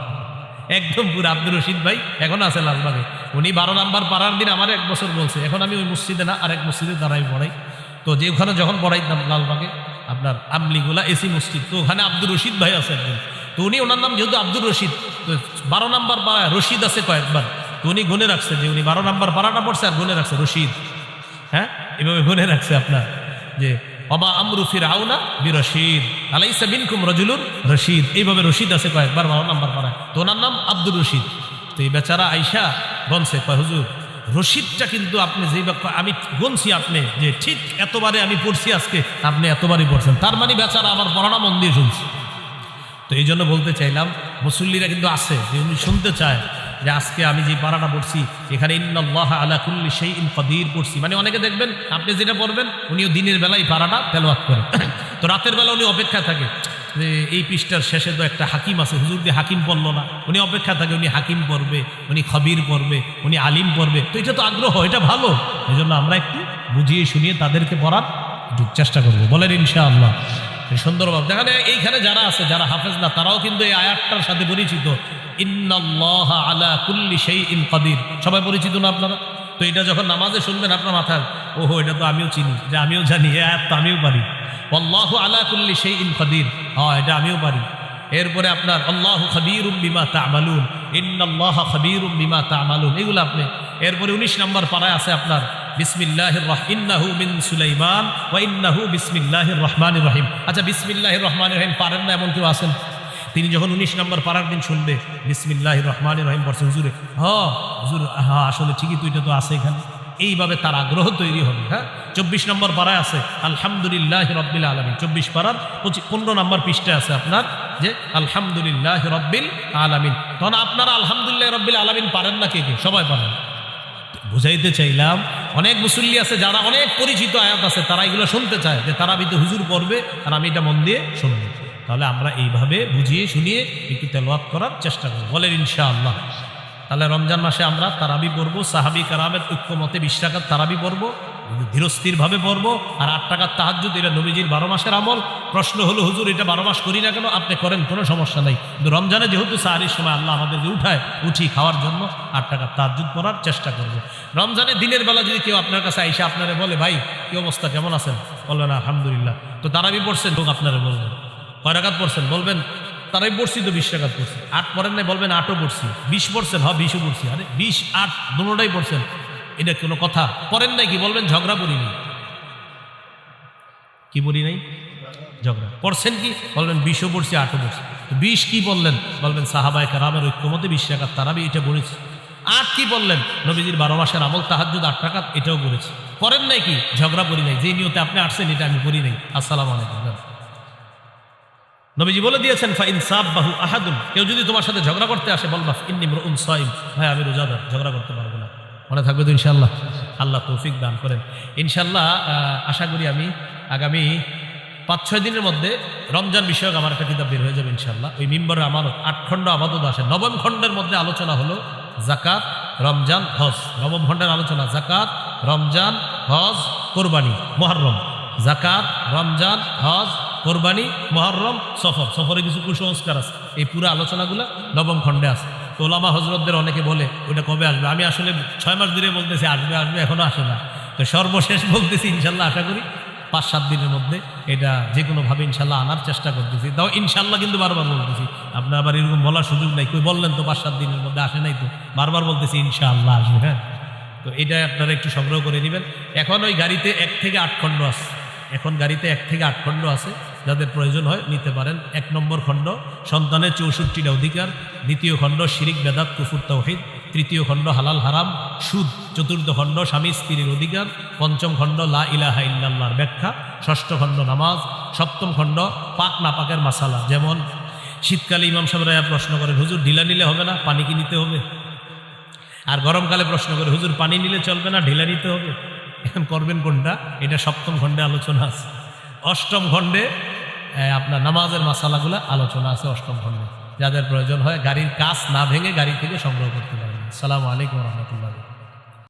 A: একদম পুরো আব্দুর রশিদ ভাই এখন আছে লালবাগে, উনি 12 নম্বর পাড়ার দিন আমার 1 বছর বলছে। এখন আমি ওই মসজিদে না, আরেক মসজিদে দাঁড়াই পড়াই। তো যে ওখানে যখন পড়াইতাম লালবাগে আপনার আমলিগুলা এসি মসজিদ, তো ওখানে আব্দুর রশিদ ভাই আছে একজন, তো উনি ওনার নাম যেহেতু আব্দুর রশিদ, তো 12 নম্বর পাড়ায় রশিদ আছে কয়েকবার, তো উনি গুনে রাখছে যে উনি 12 নম্বর পাড়াটা পড়ছে, আর গুনে রাখছে রশিদ। হ্যাঁ, এভাবে গুনে রাখছে আপনার যে অবা আমরু ফিরআউনা বিরশিদ আলাইসা মিনকুম রাজুলুন রশিদ, এইভাবে রশিদ আছে কয়েকবার 12 নম্বর পাড়ায়, তো ওনার নাম আব্দুর রশিদ। তো এই বেচারা আইসা গনছে, হুজুর রশিদটা কিন্তু আপনি যে আমি গুনছি আপনি যে ঠিক এতবারে আমি পড়ছি আজকে, আপনি এতবারই পড়ছেন, তার মানে বেচারা আমার পড়াটা মন দিয়ে শুনছি। তো এই জন্য বলতে চাইলাম মুসল্লিরা কিন্তু আছে যে উনি শুনতে চায় যে আজকে আমি যে পারাটা পড়ছি এখানে ইন্নাল্লাহা আলা কুল্লি শাইইন কাদির পড়ছি, মানে অনেকে দেখবেন আপনি যেটা পড়বেন উনিও দিনের বেলায় পারাটা তেলাওয়াত করে, তো রাতের বেলা উনি অপেক্ষা থাকে যে এই পৃষ্ঠার শেষে তো একটা হাকিম আছে, হুজুর দিয়ে হাকিম পড়লো না, উনি অপেক্ষা থাকে উনি হাকিম পড়বে, উনি খবির পড়বে, উনি আলিম পড়বে। তো এটা তো আগ্রহ, এটা ভালো, এই জন্য আমরা একটু বুঝিয়ে শুনিয়ে তাদেরকে পড়ার চেষ্টা করবো, বলেন ইনশাআল্লাহ। সুন্দরভাবে দেখেন এইখানে যারা আছে, যারা হাফেজ না, তারাও কিন্তু এই আয়াতটার সাথে পরিচিত, ইন্নাল্লাহা আলা কুল্লি শাইইন কাদির, সবাই পরিচিত না আপনারা? তো এটা যখন নামাজে শুনবেন আপনার মাথায়, ওহো এটা তো আমিও চিনি, যে আমিও জানি, এই আয়াত তো আমিও পারি, আল্লাহু আলা কুল্লি শাইইন কাদির, হ্যাঁ এটা আমিও পারি। এরপরে আপনার আল্লাহু খাবীরুম বিমা তা'মালুন, ইন্নাল্লাহা খাবীরুম বিমা তা'মালুন, এগুলো আপনি। এরপরে 19 নম্বর পারায় আছে আপনার বিসমিল্লাহির ইন্নাহু মিন সুলাইমান ওয়া ইন্নাহু বিসমিল্লাহির রহমানির রহিম। আচ্ছা বিসমিল্লাহির রহমানির রহিম পারেন না এমন কেউ আছেন? তিনি যখন 19 নম্বর পারার দিন শুনবে বিসমিল্লাহির রহমানির রহিম পড়ছেন, হুজুরে হুজুর হ্যাঁ আসলে ঠিকই তো, এটা তো আছে এখানে, এইভাবে তার আগ্রহ তৈরি হবে। হ্যাঁ, 24 নম্বর পারায় আছে আলহামদুলিল্লাহি রাব্বিল আলামিন, 24 পারার 15 নম্বর পৃষ্ঠায় আছে আপনার যে আলহামদুলিল্লাহি রাব্বিল আলামিন। তখন আপনারা আলহামদুলিল্লাহি রাব্বিল আলামিন পারেন না কে কে? সবাই পারেন। বুঝাইতে চাইলাম অনেক মুসল্লি আছে যারা অনেক পরিচিত আয়াত আছে, তারা এগুলো শুনতে চায় যে তারাবিতে হুজুর পড়বে আর আমি এটা মন দিয়ে শুনবো। তাহলে আমরা এইভাবে বুঝিয়ে শুনিয়ে একটু তেলাওয়াত করার চেষ্টা করব, বলেন ইনশাআল্লাহ। তাহলে রমজান মাসে আমরা তারাবি পড়বো, সাহাবী কেরামের ঐক্যমতে 20 রাকাত তারাবি পড়বো, ধীরস্থিরভাবে পড়বো। আর 8 রাকাত তাহাজ্জুদ, এটা নবীজির 12 মাসের আমল। প্রশ্ন হলো হুজুর এটা 12 মাস করি না কেন? আপনি করেন, কোনো সমস্যা নাই, কিন্তু রমজানে যেহেতু সাহারির সময় আল্লাহ আমাদেরকে উঠি খাওয়ার জন্য 8 রাকাত তাহাজ্জুদ পড়ার চেষ্টা করবো। রমজানে দিনের বেলা যদি কেউ আপনার কাছে আইসা আপনারা বলে ভাই কি অবস্থা, কেমন আছেন, বলবেন আলহামদুলিল্লাহ। তো তারাবি পড়ছেন, লোক আপনারা বলবেন কয় রাকাত পড়ছেন, বলবেন তারাবি পড়ছি তো 20 রাকাত পড়ছি। 8 পড়েন নাই, বলবেন 8ও পড়ছি। 20 পড়ছেন, হ্যাঁ 20ও পড়ছি। আরে 20 8 দুটোটাই পড়ছেন, এটা কোনো কথা? পড়েন নাই কি? বলবেন ঝগড়া পড়ি নাই। কি পড়ি নাই? ঝগড়া। পড়ছেন কি? বলবেন 20ও পড়ছি 8ও পড়ছি। তো 20 কি বললেন? বলবেন সাহাবায়ে কেরামের ঐক্যমতে 20 রাকাত তারাবি এটা পড়েছি। আর কি বললেন? নবীজির 12 মাসের আমল তাহাজ্জুদ 8 রাকাত, এটাও করেছি। করেন নাই কি? ঝগড়া করি নাই, যে নিয়তে আপনি আসছেন এটা আমি করি নাই। আসসালামু আলাইকুম। নবীজি বলে দিয়েছেন, ফাইন সাব্বাহু আহাদুন, কেউ যদি তোমার সাথে ঝগড়া করতে আসে বলবা ইন্নী ইমরুউন সাইম, ভাই আমি রোজাদার, ঝগড়া করতে পারবো না। মনে থাকবে তো ইনশাআল্লাহ? আল্লাহ তৌফিক দান করেন। ইনশাআল্লাহ আশা করি আমি আগামী 5-6 দিনের মধ্যে রমজান বিষয়ক আমার একটা কিতাব বের হয়ে যাবে ইনশাআল্লাহ। ওই মিম্বরের আমানত 8 খণ্ড আমানত আসে। 9ম খণ্ডের মধ্যে আলোচনা হলো যাকাত, রমজান, হজ। 9ম খণ্ডের আলোচনা যাকাত, রমজান, হজ, কোরবানি, মুহররম। যাকাত, রমজান, হজ, কোরবানি, মুহররম, সফর। সফরে কিছু কুসংস্কার আছে। এই পুরো আলোচনাগুলো 9ম খণ্ডে আছে। তো ওলামা হজরতদের অনেকে বলে ওটা কবে আসবে, আমি আসলে 6 মাস ধরে বলতেছি আসবে আসবে, এখনো আসে না। তো সর্বশেষ বলতেছি ইনশাল্লাহ আশা করি 5-7 দিনের মধ্যে এটা যে কোনোভাবে ইনশাল্লাহ আনার চেষ্টা করতেছি। তাও ইনশাল্লাহ কিন্তু বারবার বলতেছি, আপনার আবার এরকম বলার সুযোগ নাই। কই বললেন তো 5-7 দিনের মধ্যে আসে নাই, তো বারবার বলতেছি ইনশাআল্লাহ আসবে। হ্যাঁ, তো এটা আপনারা একটু সংগ্রহ করে নেবেন। এখন ওই গাড়িতে 1 থেকে 8 খণ্ড আছে। এখন গাড়িতে 1 থেকে 8 খণ্ড আছে, যাদের প্রয়োজন হয় নিতে পারেন। 1 নম্বর খণ্ড সন্তানের 64টা অধিকার, 2য় খণ্ড শিরিক বেদাত কুফর তাওহীদ, 3য় খণ্ড হালাল হারাম সুদ, 4র্থ খণ্ড স্বামী স্ত্রীর অধিকার, 5ম খণ্ড লা ইলাহা ইল্লাল্লাহর ব্যাখ্যা, 6ষ্ঠ খণ্ড নামাজ, 7ম খণ্ড পাক নাপাকের মাসালা। যেমন শীতকালে ইমাম সাহেবরা প্রশ্ন করেন, হুজুর ঢিলা নিলে হবে না, পানি কি নিতে হবে? আর গরমকালে প্রশ্ন করে, হুজুর পানি নিলে চলবে না, ঢিলা নিতে হবে? এখন করবেন কোনটা? এটা 7ম খণ্ডে আলোচনা আছে। 8ম খণ্ডে আপনার নামাজের মাসালাগুলো আলোচনা আছে 8ম খণ্ডে। যাদের প্রয়োজন হয় গাড়ির কাজ না ভেঙে গাড়ি থেকে সংগ্রহ করতে পারেন। আসসালামু আলাইকুম ওয়া রাহমাতুল্লাহ।